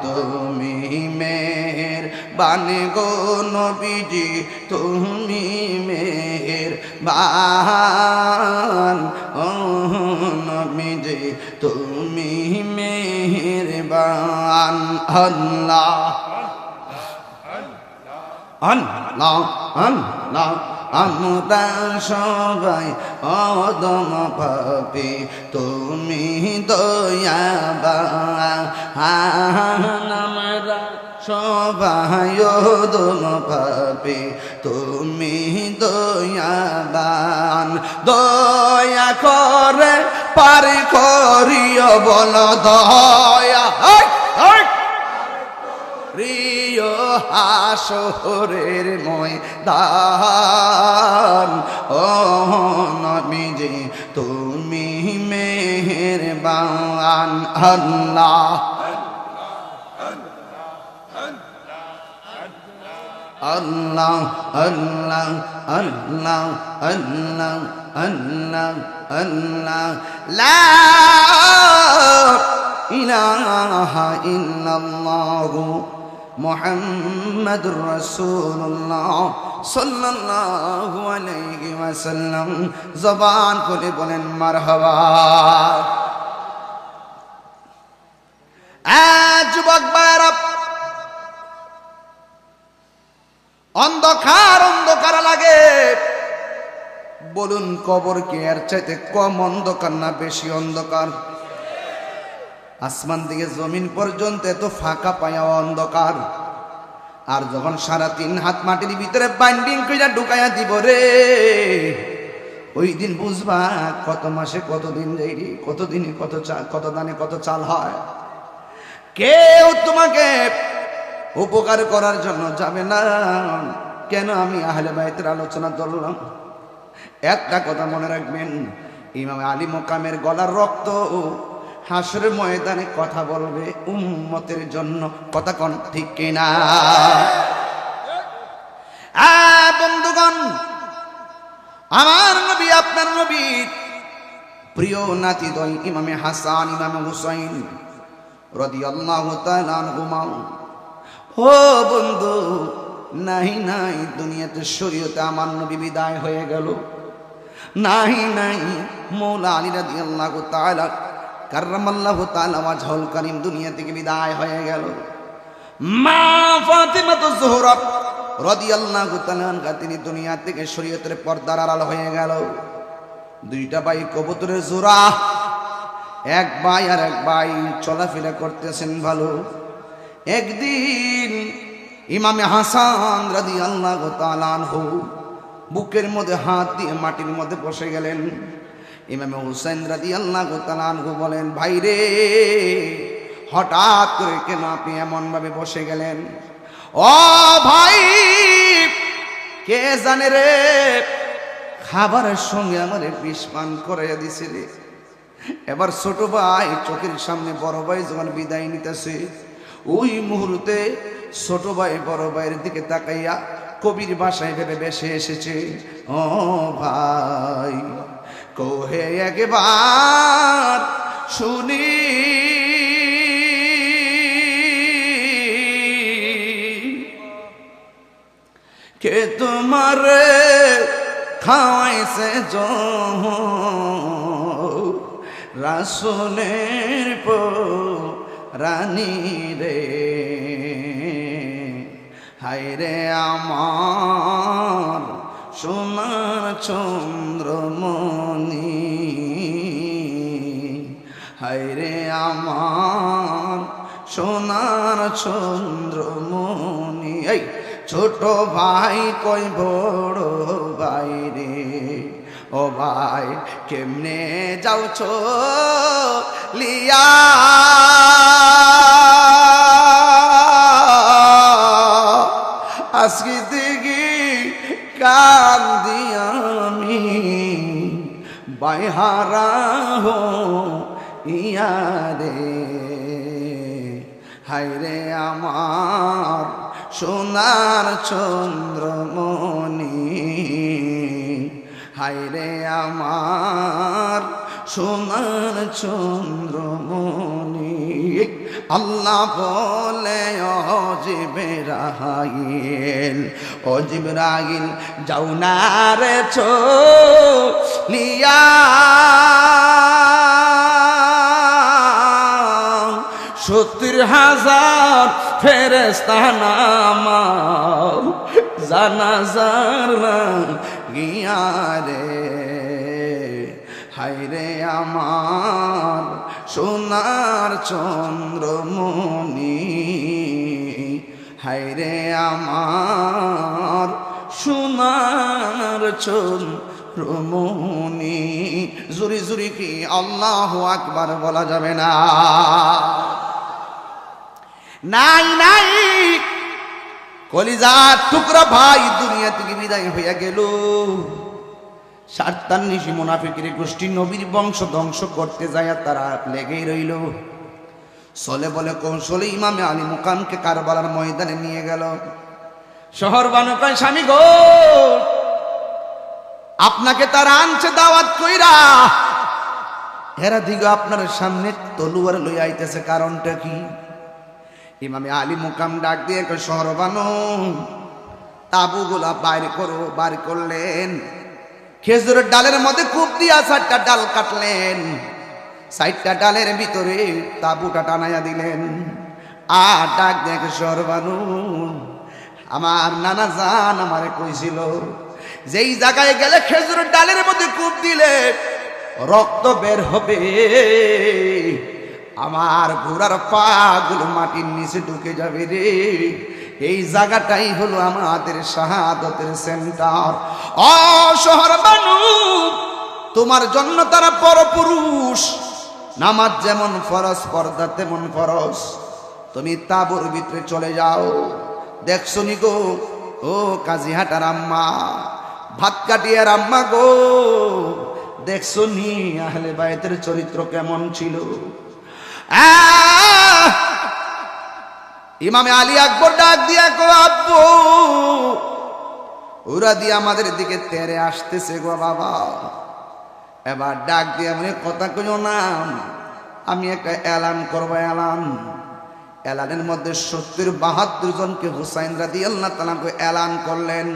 তুমি মেহেরবান গো নবীজি, তুমি মেহেরবান। ও নবীজি তুমি মেহেরবান। আল্লাহ আল্লাহ আল্লাহ আমরা সবাই অদম পাপী, তুমি দয়াবান। আমরা সবাই অদম পাপী, তুমি দয়াবান। দয়া করে পার করিও বল দয়া প্রিয় হাসরের ময়দান। ও নবীজি তুমি মেহেরবান। আল্লাহ আল্লাহ আল্লাহ আল্লাহ আল্লাহ আল্লাহ আল্লাহ লা ইলাহা ইল্লাল্লাহু মুহাম্মাদুর রাসূলুল্লাহ সাল্লাল্লাহু আলাইহি ওয়াসাল্লাম। জবান খুলে বলেন মারহাবা। যুবক ভাইরা, অন্ধকার অন্ধকার লাগে, বলুন কবর কি এর চাইতে কম অন্ধকার না বেশি অন্ধকার? আসমান থেকে জমিন পর্যন্ত এত ফাঁকা পায়া অন্ধকার। আর যখন 3.5 হাত মাটির ভিতরে বাইন্ডিং কইরা ঢুকাইয়া দিব রে, ওই দিন বুঝবা কত মাসে কত দিন যাই রে, কত দিনে কত চাল, কত দানে কত চাল হয়। কেউ তোমাকে উপকার করার জন্য যাবে না। কেন আমি আহলে বাইতের আলোচনা ধরলাম? একটা কথা মনে রাখবেন, ইমাম আলী মোকামের গলার রক্ত হাসরের ময়দানে কথা বলবে উম্মতের জন্য। কথা কোন ঠিক কিনা? বন্ধুগণ, আমার নবী আপনার নবী প্রিয় নাতিদ্বয় ইমামে হাসান ইমামে হুসাইন রাদিয়াল্লাহু তাআলা আনহুমা। ও বন্ধু, নাই নাই দুনিয়াতে শরীয়তে আমার নবী বিদায় হয়ে গেল। নাই নাই মৌলা আলী রাদিয়াল্লাহু তাআলা কাররামাল্লাহু তাআলা ওয়াজহুল কারীম দুনিয়া থেকে বিদায় হয়ে গেল। মা ফাতিমাতুজ জোহরা রাদিয়াল্লাহু তাআলা আনহা তিনি দুনিয়া থেকে শরীয়তের পর্দার আড়াল হয়ে গেল। দুইটা ভাই কবুতরের জোড়া, এক ভাই আর এক ভাই চলাফেরা করতেছেন ভালো। একদিন ইমামে হাসান রাদিয়াল্লাহু তাআলা আনহু বুকের মধ্যে হাত দিয়ে মাটির মধ্যে বসে গেলেন। ইমামে হুসাইন রাদিয়াল্লাহু তাআলা আনহু বলেন, ভাই রে, হঠাৎ করে কেন আপনি এমন ভাবে বসে গেলেন? ও ভাই, কে জানে রে, খাবারের সঙ্গে আমারে বিষ পান করাইয়া দিছে রে। এবার ছোট ভাই চোখের সামনে বড় ভাই যখন বিদায় নিতেছে, ওই মুহূর্তে ছোট ভাই বড় ভাইয়ের দিকে তাকাইয়া কবির ভাষায় ভেবে বেসে এসেছে, ও ভাই কোহে একবার শুনি, কে তোমার খাওয়াইছে রাসূলের রানী রে। হায় রে আমার সোনার চন্দ্রমণি, হায় রে আমার সোনার চন্দ্রমণি। এই ছোট ভাই কই বড় ভাই রে, ও ভাই কেমনে যাওছ লিয়া, আজকে দেখি কান্দি আমি বাইহারা হো ইয়ারে। হায় রে আমার সোনার চন্দ্রমণি, হায় রে আমার সোনার চন্দ্রমণি। আল্লাহ বলে ও জিবরাইল, ও জিবরাইল যাও না রে চলিয়া, 70,000 ফেরেশতা নামাও জানাজার গিয়া রে, হায়রে আমার সোনার চন্দ্রমণি, হায়রে আমার সোনার চন্দ্রমণি। জুরি জুরি কি আল্লাহু আকবার বলা যাবে না? নাই নাই, কলিজার টুকরা ভাই দুনিয়া থেকে বিদায় হইয়া গেল। 47 মুনাফিকের গোষ্ঠী নবীর বংশ ধ্বংস করতে যায়, তারা লেগেই রইল। চলে বলে কৌশলে ইমামে আলী মুকামকে কারবালার ময়দানে নিয়ে গেল। শহর বানু কয়, স্বামী গো, আপনাকে তারা আনছে দাওয়াত কইরা, হেরা দিগো আপনার সামনে তলুয়ার লই আইতেছে, কারণটা কি? ইমামে আলী মুকাম ডাক দিয়ে কয়, শহর বানু, তাবুগুলা বাইর করো। বাইর করলেন, খেজুরের ডালের মধ্যে কূপ দিয়া 4টা ডাল কাটলেন, 4টা ডালের ভিতরে তাবুটা টানাইয়া দিলেন। আর ডাক দেখে, শহর বানু, আমার নানা জান আমারে কইছিল যেই জায়গায় গেলে খেজুরের ডালের মধ্যে কূপ দিলে রক্ত বের হবে, আমার ঘোড়ার পা গুলো মাটির নিচে ঢুকে যাবে রে, এই জায়গাটাই হলো আমাদের শাহাদতের সেন্টার। ও শহর বানু, তোমার জন্য তারা পরপুরুষ, নামাজ যেমন ফরজ, পর্দা তেমন ফরজ। তুমি তাবুর ভিতরে চলে যাও। দেখছো নি গো, ও কাজীহাটার আম্মা, ভাত কাটিয়ার আম্মা গো, দেখছো নি আহলে বাইতের চরিত্র কেমন ছিল? ইমামে আলী আকবর ডাক দিয়া কো, আব্বু, ওরা দিয়ে আমাদের দিকে তেরে আসতেছে গো বাবা। এবার ডাক দিয়া মানে কথা কইও না, আমি একটা এলান করবো। এলানের মধ্যে 70-72 জনকে হুসাইন রাদিয়াল্লাহু তাআলা এলান করলেন,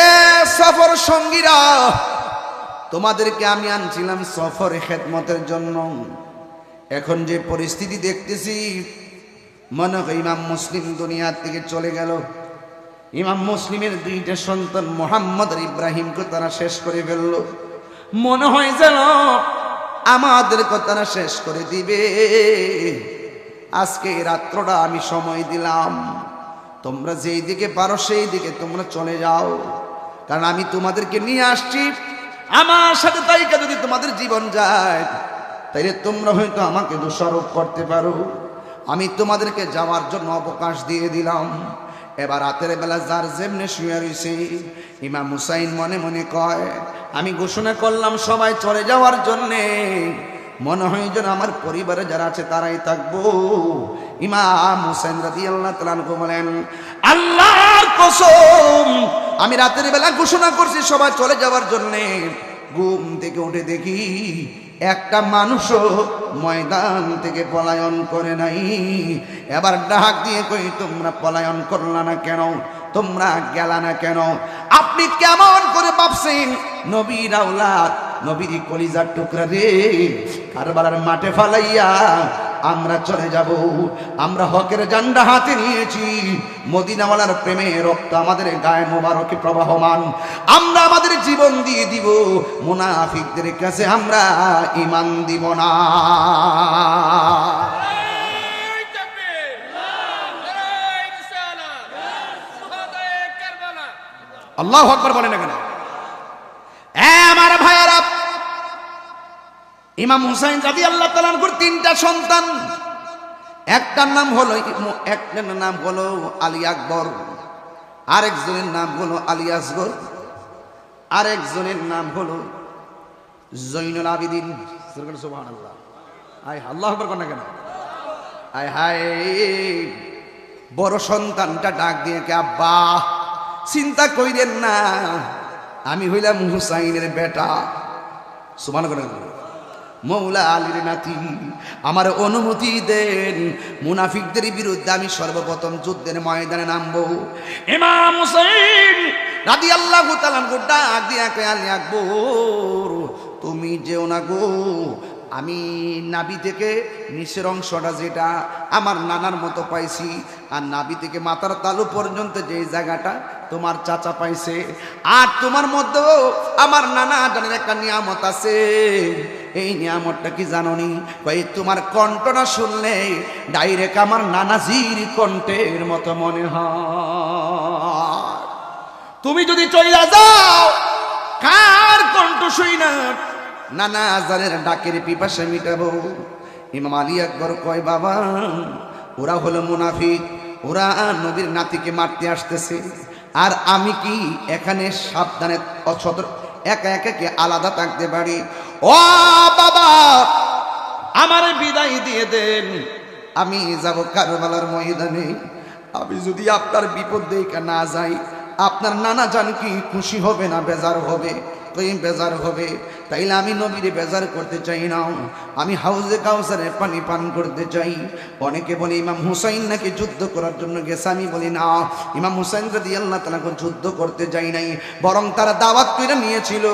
এ সফর সঙ্গীরা, তোমাদেরকে আমি আনছিলাম সফরে খেদমতের জন্য। এখন যে পরিস্থিতি দেখতেছি, মনে হয় ইমাম মুসলিম দুনিয়া থেকে চলে গেল। ইমাম মুসলিমের 2টা সন্তান মুহাম্মদ আর ইব্রাহিমকে তারা শেষ করে ফেলল। মনে হয় যেন আমাদের তারা শেষ করে দিবে। আজকে রাত্রটা আমি সময় দিলাম, তোমরা যেই দিকে পারো সেই দিকে তোমরা চলে যাও, কারণ আমি তোমাদেরকে নিয়ে আসছি। আমার সাথে তাইকা যদি তোমাদের জীবন যায়, তাইলে তোমরা হয়তো আমাকে দোষারোপ করতে পারো। আমি তোমাদেরকে যাওয়ার জন্য অবকাশ দিয়ে দিলাম। এবার রাতের বেলা যার যেমনে শুয়ে রয়েছে, ইমাম হুসাইন মনে মনে কয়, আমি ঘোষণা করলাম সবাই চলে যাওয়ার জন্যে, মনে হয় যেন আমার পরিবারে যারা আছে তারাই থাকবো। ইমাম হুসাইন রাদিয়াল্লাহু তাআলা আনহু বলেন, আল্লাহর কসম, আমি রাতের বেলা ঘোষণা করছি সবাই চলে যাওয়ার জন্যে, ঘুম থেকে উঠে দেখি একটা মানুষও ময়দান থেকে পলায়ন করে নাই। এবার ডাক দিয়ে কই, তোমরা পলায়ন করলা না কেন? তোমরা গেলা না কেন? আপনি কেমন করে ভাবছেন নবীর আওলাদ, নবীর কলিজার টুকরা রে কারবালার মাঠে ফালাইয়া আমরা চলে যাব? আমরা হকের ঝান্ডা হাতে নিয়েছি, মদিনাওয়ালার প্রেমে রক্ত আমাদের গায়ে মোবারকে প্রবাহমান, আমরা আমাদের জীবন দিয়ে দিব, মুনাফিকদের কাছে আমরা ঈমান দিব না। আল্লাহু আকবার বলেন না কেন? আমার ভাইয়ারা, ইমাম হুসাইন রাদিয়াল্লাহু তাআলা আনহুর 3টা সন্তান, একটার নাম হলো আলী আকবর, আরেকজনের নাম হলো আলী আসগর, আরেকজনের নাম হলো জৈনুল আবিদিন। সুবহানাল্লাহ, আয় আল্লাহু আকবার বলেন না কেন? আয় হায়, বড় সন্তানটা ডাক দিয়ে কে, আব্বা চিন্তা কইরেন না, আমি হইলাম হুসাইনের বেটা, সুবহানাল্লাহ, মৌলা আলীর নাতি, আমার অনুমতি দেন, মুনাফিকদের বিরুদ্ধে আমি সর্বপ্রথম যুদ্ধের ময়দানে নামবো। ইমাম হুসাইন রাদিয়াল্লাহু তাআলা ডাক দিয়া কয়, আলী আকবর তুমি যেও না গো, আমি নাভি থেকে নিচের অংশটা যেটা আমার নানার মতো পাইছি, আর নাভি থেকে মাথার তালু পর্যন্ত যে জায়গাটা তোমার চাচা পাইছে, আর তোমার মধ্যেও আমার নানা জানের একটা নিয়ামত আছে। এই নিয়ামতটা কি জানোনি? ভাই তোমার কণ্ঠটা শুনলে ডাইরেক্ট আমার নানাজির কণ্ঠের মতো মনে হয়। তুমি যদি চইলা যাও, কার কণ্ঠ শুই না নানা আজানের ডাকের পিপাসা মিটাবো? ইমাম আলী আকবর কয়, বাবা ওরা হলো মুনাফিক, ওরা নবীর নাতিকে মারতে আসতেছে, আর আমি কি এখানে সাবধানে একা একা কি আলাদা থাকতে পারি? ও বাবা, আমার বিদায় দিয়ে দেন, আমি যাব কারবালার ময়দানে। আমি যদি আপনার বিপদ দেখে না যাই, আপনার নানা জান কি খুশি হবে না বেজার হবে? বেজার হবে। তাইলে আমি নবীর বেজার করতে চাই না, আমি হাউজে কাউসারে পানি পান করতে চাই। অনেকে বলে ইমাম হুসাইন নাকি যুদ্ধ করার জন্য গেছে, আমি বলি না, ইমাম হুসাইন রাদিয়াল্লাহু তাআলা যুদ্ধ করতে যাই নাই, বরং তারা দাওয়াত করে নিয়েছিল,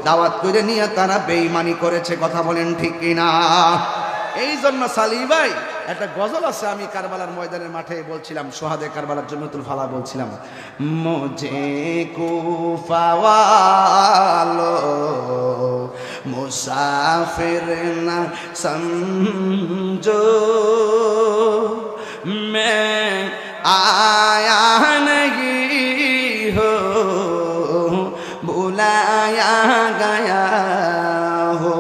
দাওয়াত করে নিয়ে তারা বেঈমানি করেছে। কথা বলেন ঠিক কিনা? এই জন্য সালি ভাই একটা গজল আছে, আমি কারবালার ময়দানের মাঠে বলছিলাম, সোহাদে কারবালার জন্নতুল ফালা বলছিলাম, মুঝে কুফাওয়ালো মুসাফির না সমঝো, मैं आया नहीं हो बुलाया गया हो।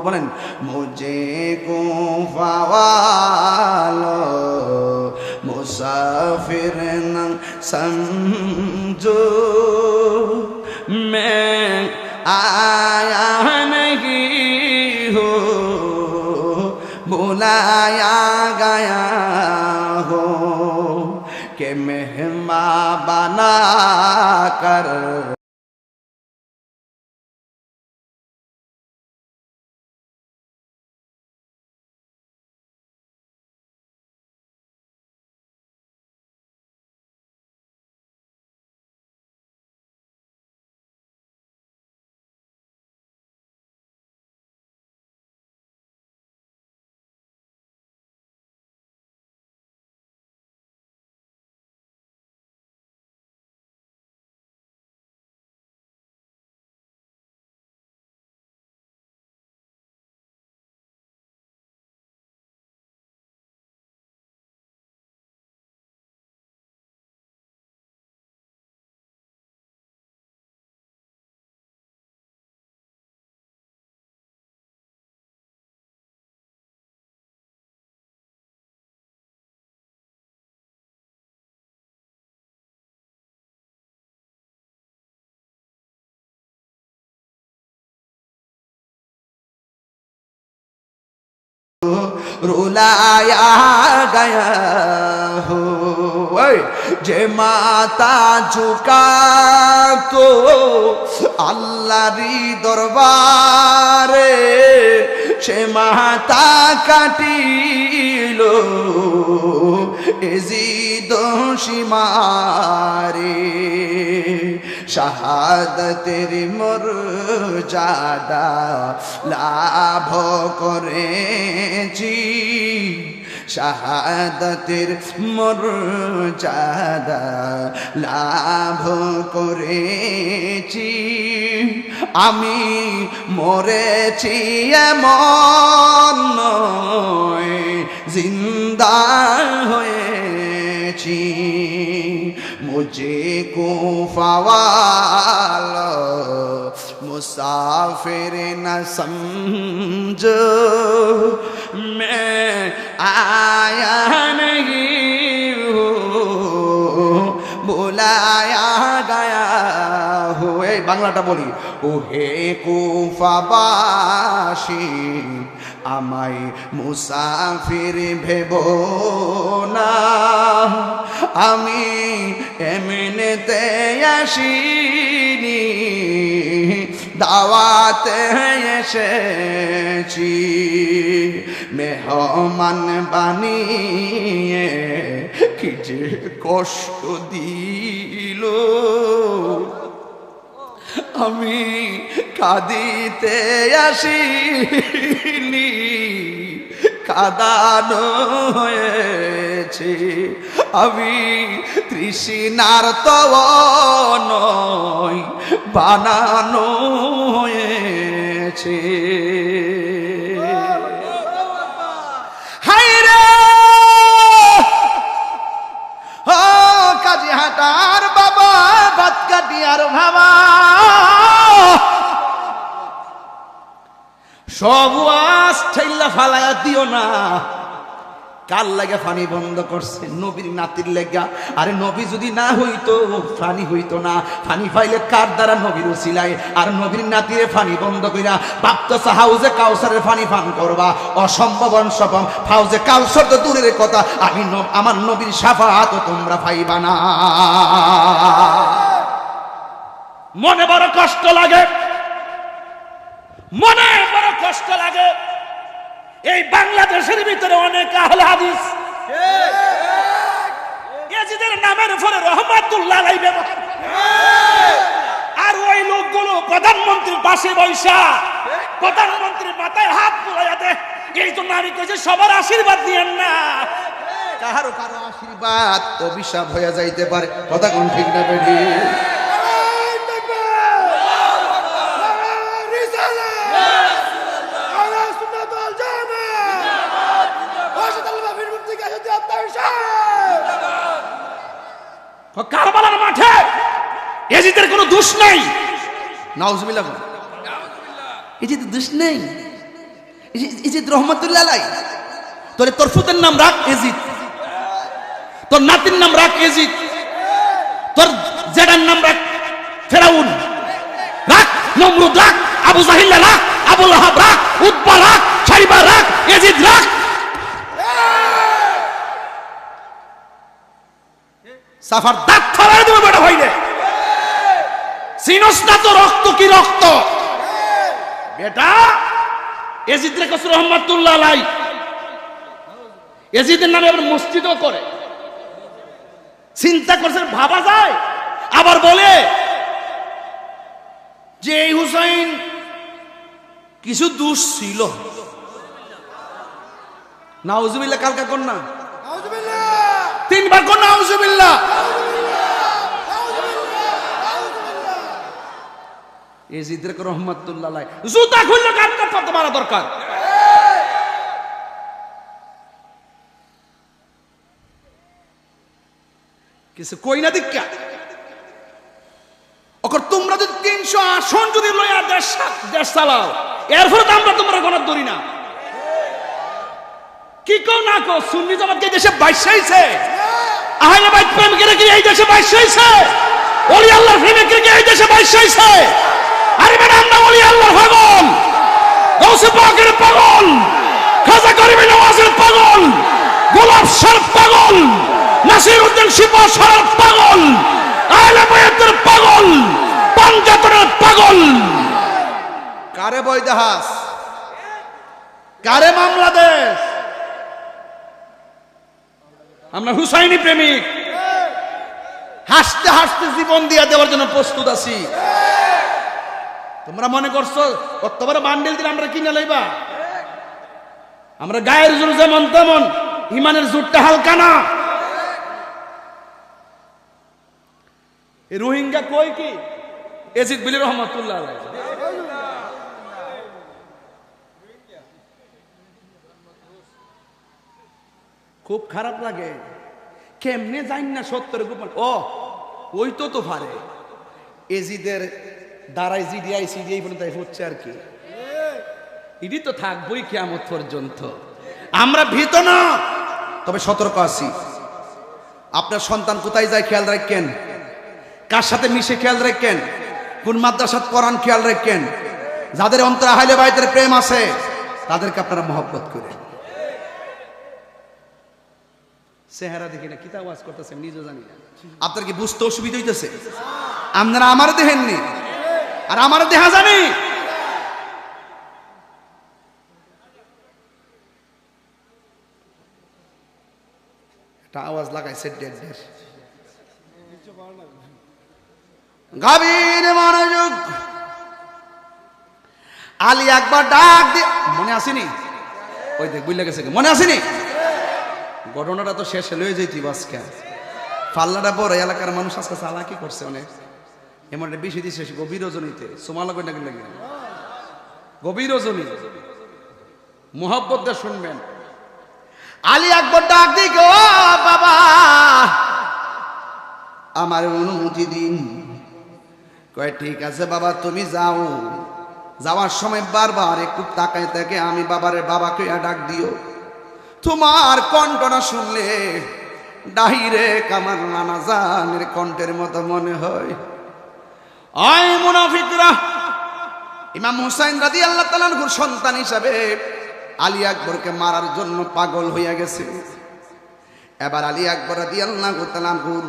বলেন, मुझे कुफा वालो मुसाफिर न समझो, मैं आया नहीं हो बुलाया गया हो, कि मेहमान बना कर रुलाया गया हो। जे माता झुका तो আল্লাহরি দরবারে, সে মাতা কাটিল এজিদ সীমারে, শাহাদাতের মর্যাদা লাভ করেছি, শাহাদাতের মর্যাদা লাভ করেছি, আমি মরেছি এমন নয়, জিন্দা হয়েছি। मुझे कुफा वालो मुसाफिर न समझो, मैं आया नहीं हूँ बुलाया गया हूँ। এই বাংলাটা বলি, ও হে কুফাবাসী, আমায় মুসাফির ভেব না, আমি এমনিতে আসিনি, দাওয়াতে এসেছি, মেহমান বানিয়ে কি যে কষ্ট দিল আমি কাঁদিতে আসিনি, কাঁদানো হয়েছে। আমি তৃষ্ণার তব নই, বানানো হয়েছে। হায়রে ও কাজী হাটার বাবা, ভাত কাটি আর ভাবা, সব ওয়াজ ঠেল্লা ফালায়া দিও না। কার লাগা ফানি বন্ধ করছে? নবীর নাতির লেগা। আরে নবী যদি না হইতো ফানি হইতো না। ফানি পাইলে কার দ্বারা? নবীর উসিলায়। আর নবীর নাতিরে ফানি বন্ধ কইরা বাপতসা হাউজে কাউসারের ফানি পান করবা, অসম্ভব অসম্ভব। হাউজে কাউসার তো দূরের কথা, আমি আমার নবীর শাফাআত তোমরা পাইবা না। মনে বড় কষ্ট লাগে, মনে বড় কষ্ট লাগে। এই বাংলাদেশের ভিতরে অনেক আহলে হাদিস ইয়াজিদের নামের উপরে রহমাতুল্লাহ আলাইহি ব্যবহার, আর ওই লোকগুলো প্রধানমন্ত্রীর পাশে বৈশা প্রধানমন্ত্রীর মাথায় হাত বুলাইয়া দেয়। এই জন্য আমি কইছি সবার আশীর্বাদ দিয়েন না। কারো কারো আশীর্বাদ অভিশাপ হয়ে যাইতে পারে। কথা কোন ঠিক না বেটি? কারবালার মাঠে ইয়াজিদের কোনো দোষ নাই। নাউজুবিল্লাহ। ইয়াজিদ দোষ নেই, ইয়াজিদ রহমাতুল্লাহ আলাইহি। তোর ফুতের নাম রাখ ইয়াজিদ, তোর নাতির নাম রাখ ইয়াজিদ, তোর জেডার নাম রাখ ফেরাউন, রাখ নমরুদ, রাখ আবু জাহিল, রাখ আবু লাহাব, রাখ উতবা, রাখ শাইবা, রাখ ইয়াজিদ, রাখ। সাফার দাঁত ফালাই দেবে বেটা হইলে। সিনস না তো রক্ত কি রক্ত বেটা। ইয়াজিদ রে কসর রহমাতুল্লাহ আলাইহি, ইয়াজিদের নামে আবার মসজিদও করে। চিন্তা করছেন? ভাবা যায়? আবার বলে যে এই হুসাইন কিছু দোষ ছিল। নাউজুবিল্লাহ। কালকা কর না, তিনবার কর নাউজুবিল্লাহ। ইয়াজিদের রহমাতুল্লাহ আলাইহি জুতা খুললে কাট কাট মারা দরকার। কিছু কই না দীক্ষা ওকর। তোমরা যদি 300 আসন যদি লইয়া দেশ চালাও, এরপরে তো আমরা তোমরা গণত ধরি না। কি কও না কও, সুন্নি জামাতকে দেশে বাইসাইছে। আহলে বাইত প্রেমিকরা কি এই দেশে বাইসাইছে? ওলি আল্লাহর প্রেমিকরা কি এই দেশে বাইসাইছে? আরে বেটা, আমরা ওলি আল্লাহর পাগল, গাউসে পাকের পাগল, খাজা গরিব নওয়াজের পাগল, গোলাপ শাহর পাগল, নাসিরউদ্দিন শিপা শাহর পাগল, আহলে বাইতের পাগল, পাঞ্জাতনের পাগল। কারে বই জাহাজ, কারে মামলা দেশ? আমরা হুসাইনি প্রেমিক, হাসতে হাসতে জীবন দিয়া দেওয়ার জন্য প্রস্তুত আছি। তোমরা মনে করছো কত বড় বান্ডেল দিলে আমরা কিনে লইবা? আমরা গায়ের জোর যেমন তেমন, ইমানের জোরটা হালকা না। এই রোহিঙ্গা কই কি? ইয়াজিদ বিন রহমাতুল্লাহ আলাইহি। খুব খারাপ লাগে। কেমনে জানি না সত্তর গোপন। ও ওই তো পারে এজিদের দ্বারাই জিডিআই সিডিআই পর্যন্ত হচ্ছে আর কি। ইডি তো থাকবই কিয়ামত পর্যন্ত। আমরা ভীত না, তবে সতর্ক আছি। আপনার সন্তান কোথায় যায় খেয়াল রাখেন, কার সাথে মিশে খেয়াল রাখেন, কোন মাদ্রাসাত পড়ান খেয়াল রাখেন। যাদের অন্তরে আহলে বাইতের প্রেম আছে তাদেরকে আপনারা মহব্বত করেন। চেহারা দেখি না কিতা ওয়াজ করতেছে নিজেও জানি না। আপনার কি বুঝতে অসুবিধা হইতেছে? আপনারা আমার দেখেননি আর আমার দেখা জানি। একটা আওয়াজ লাগাইছে ডেড ডেড। গাভীর মনোযোগ। আলী একবার ডাক দিয়ে, মনে আসেনি? ওই দেখ বুঝলে গেছে, মনে আসেনি? ঘটনাটা তো শেষে লয়ে যেতি বাসকে পাল্লাটা বড়, এলাকার মানুষ আজকে চালাকি করছে অনেক, এমন একটা বেশি দিচ্ছে গভীর রজনীতে সোমালা কই নাকি লাগে, গভীর রজনী মোহাব্বত দিয়ে শুনবেন। আলী আকবর ডাক দিক, ও বাবা আমার অনুমতি দিন। কয় ঠিক আছে বাবা তুমি যাও। যাওয়ার সময় বারবার একটু তাকায় থাকে, আমি বাবাকে ডাক দিও। তোমার কণ্ঠটা শুনলে ডাইরেক্ট আমার নানা জানের কণ্ঠের মতো মনে হয়। আয় মুনাফিকরা, ইমাম হুসাইন রাদিয়াল্লাহু তাআলা আনহুর সন্তান হিসাবে আলী আকবরকে মারার জন্য পাগল হইয়া গেছে। এবার আলী আকবর রাদিয়াল্লাহু তাআলা আনহুর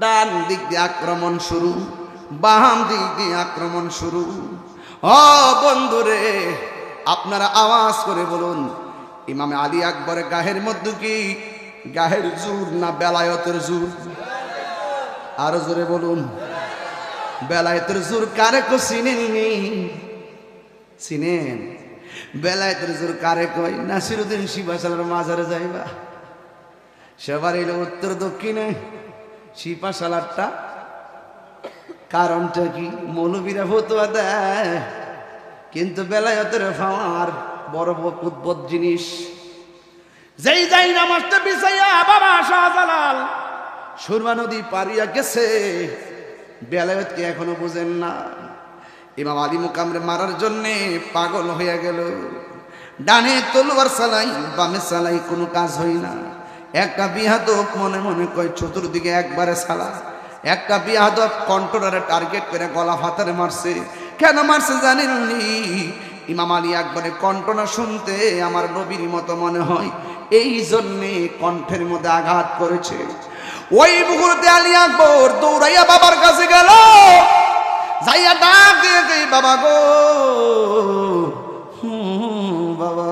ডান দিক দিয়ে আক্রমণ শুরু, বাম দিক দিয়ে আক্রমণ শুরু। ও বন্ধুরে, আপনারা আওয়াজ করে বলুন, ইমামে আলী আকবরের গায়ের মধ্যে কি গায়ের জোর না বেলায়েতের জোর? আরো জোরে বলুন, বেলায়েতের জোর কারে কো চিনেননি? চিনেন? বেলায়েতের জোর কারে কয়? নাসিরউদ্দিন শিপাশালার মাজারে যাইবা, সবার এলো উত্তর দক্ষিণে শিপাশালারটা। কারণটা কি? মৌলবীরা ফতোয়া দেয়, কিন্তু বেলায়েতের ফাওয়ার বড় উদ্ভট জিনিস। যেই যাই নামাজটা বিছাইয়া বাবা শাহজালাল সুরমা নদী পারিয়া গেছে, বেলায়েতকে এখনো বুঝেন না। ইমাম আলী মুকামরে মারার জন্যে পাগল হইয়া গেল। ডানে তলোয়ার চালাই, বামে চালাই, কোনো কাজ হই না। একটা বিহাদব মনে মনে কয় চতুর্দিকে একবারে চালা। একটা বিহাদব কন্ট্রোলারে টার্গেট করে গলা ফাতারে মারছে। কেন মারছে জানেননি? ইমাম আলী আকবরের কণ্ঠনা শুনতে আমার নবীর মতো মনে হয়, এই জন্যে কণ্ঠের মধ্যে আঘাত করেছে। ওই মুহূর্তে আলী আকবর দৌড়াইয়া বাবার কাছে গেল, যাইয়া ডাক দিয়ে গে, বাবা গো, বাবা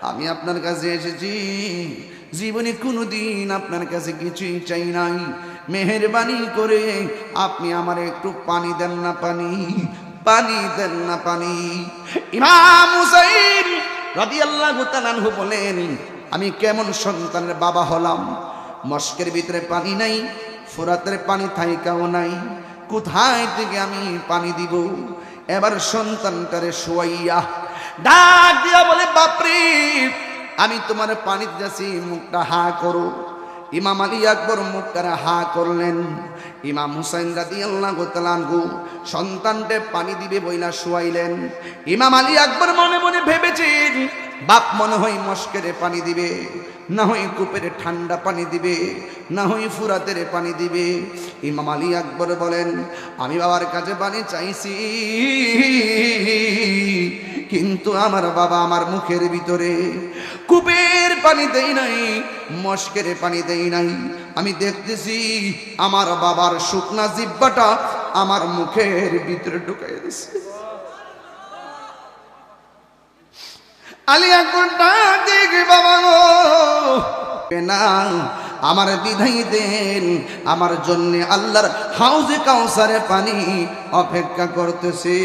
আমি আপনার কাছে এসেছি, জীবনে কোনোদিন আপনার কাছে কিছুই চাই নাই, মেহেরবানি করে আপনি আমার একটু পানি দেন না, পানি পানি দেন না, পানি। ইমাম হুসাইন রাদিয়াল্লাহু তাআলা আনহু বলেন, আমি কেমন সন্তানের বাবা হলাম? মস্কের ভিতরে পানি নাই, ফুরাতের পানি থাইকাও নাই, কোথায় থেকে আমি পানি দিব? এবার সন্তানটারে শোয়াইয়া ডাক দিয়া বলে, বাপরে আমি তোমার পানি দিয়েছি, মুখটা হা করো। ইমাম আলী আকবর মুখটা হা করলেন। ইমাম হুসাইন রাদিয়াল্লাহু তাআলা আনহু সন্তানকে পানি দিবে বইলা শোয়াইলেন। ইমাম আলী আকবর মনে মনে ভেবেছেন, বাপ মনে হয় মস্কেরে পানি দিবে, না হয় কূপের ঠান্ডা পানি দিবে, না হয় ফুরাতের পানি দিবে। ইমাম আলী আকবর বলেন, আমি বাবার কাছে পানি চাইছি, কিন্তু আমার বাবা আমার মুখের ভিতরে কূপের পানি দেই নাই, মস্কের পানি দেই নাই। আমি দেখতেছি আমার বাবার শুকনা জিহ্বাটা আমার মুখের ভিতরে ঢুকাই দিছে। আলী আকবর ডাক দিয়ে, বাবা গো না, আমার বিধাই দেন, আমার জন্য আল্লাহর হাউজে কাউসারে পানি অপেক্ষা করতেছে।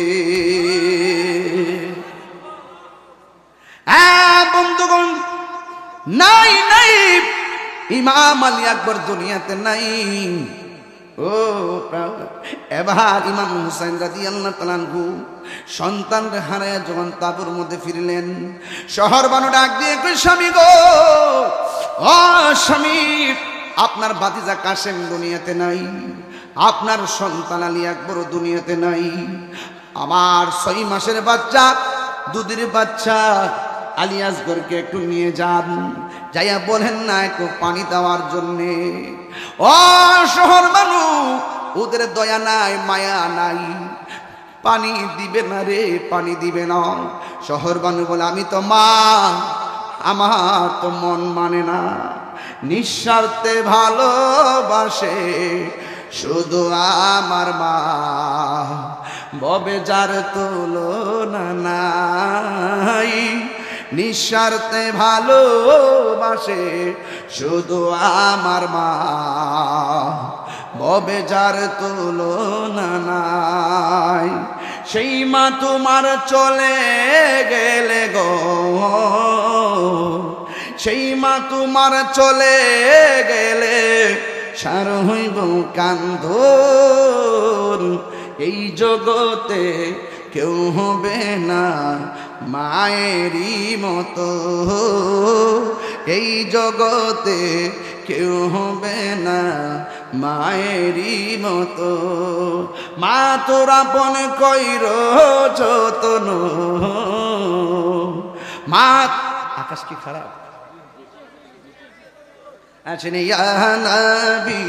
বন্ধুগণ, নাই নাই, ইমাম আলী আকবর দুনিয়াতে নাই। ও এবার ইমাম হুসাইন রাদিয়াল্লাহু তাআলা আনহু সন্তান হারায়া যখন তাবুর মধ্যে ফিরলেন, শহর বানু ডাক দিয়ে কই, স্বামী গো, ও স্বামী, আপনার ভাতিজা কাসেম দুনিয়াতে নাই, আপনার সন্তান আলী আকবর দুনিয়াতে নাই। আমার 6 মাসের বাচ্চা, দুধের বাচ্চা আলী আসগরকে একটু নিয়ে যান, যাইয়া বলেন না একটু পানি দেওয়ার জন্যে। ও শহর মানুষ, ওদের দয়া নাই, মায়া নাই, পানি দিবে না রে, পানি দিবে না। শহর বানু বলে, আমি তো মা, আমার তো মন মানে না, নিঃস্বার্থে ভালোবাসে শুধু আমার মা, ববে যার তুলনা নাই, নিঃস্বার্থে ভালোবাসে শুধু আমার মা, ববে যার তুলনা নাই। সেই মা তোমার চলে গেলে গো, সেই মা তোমার চলে গেলে সার হইব কান্দন। এই জগতে কেউ হবে না মায়েরই মতো, এই জগতে কেউ হবে না মায়েরই মতো। মা তোর আপন কইর যতন, মা আকাশ কি খারাপ আছেন ইয়া নবী।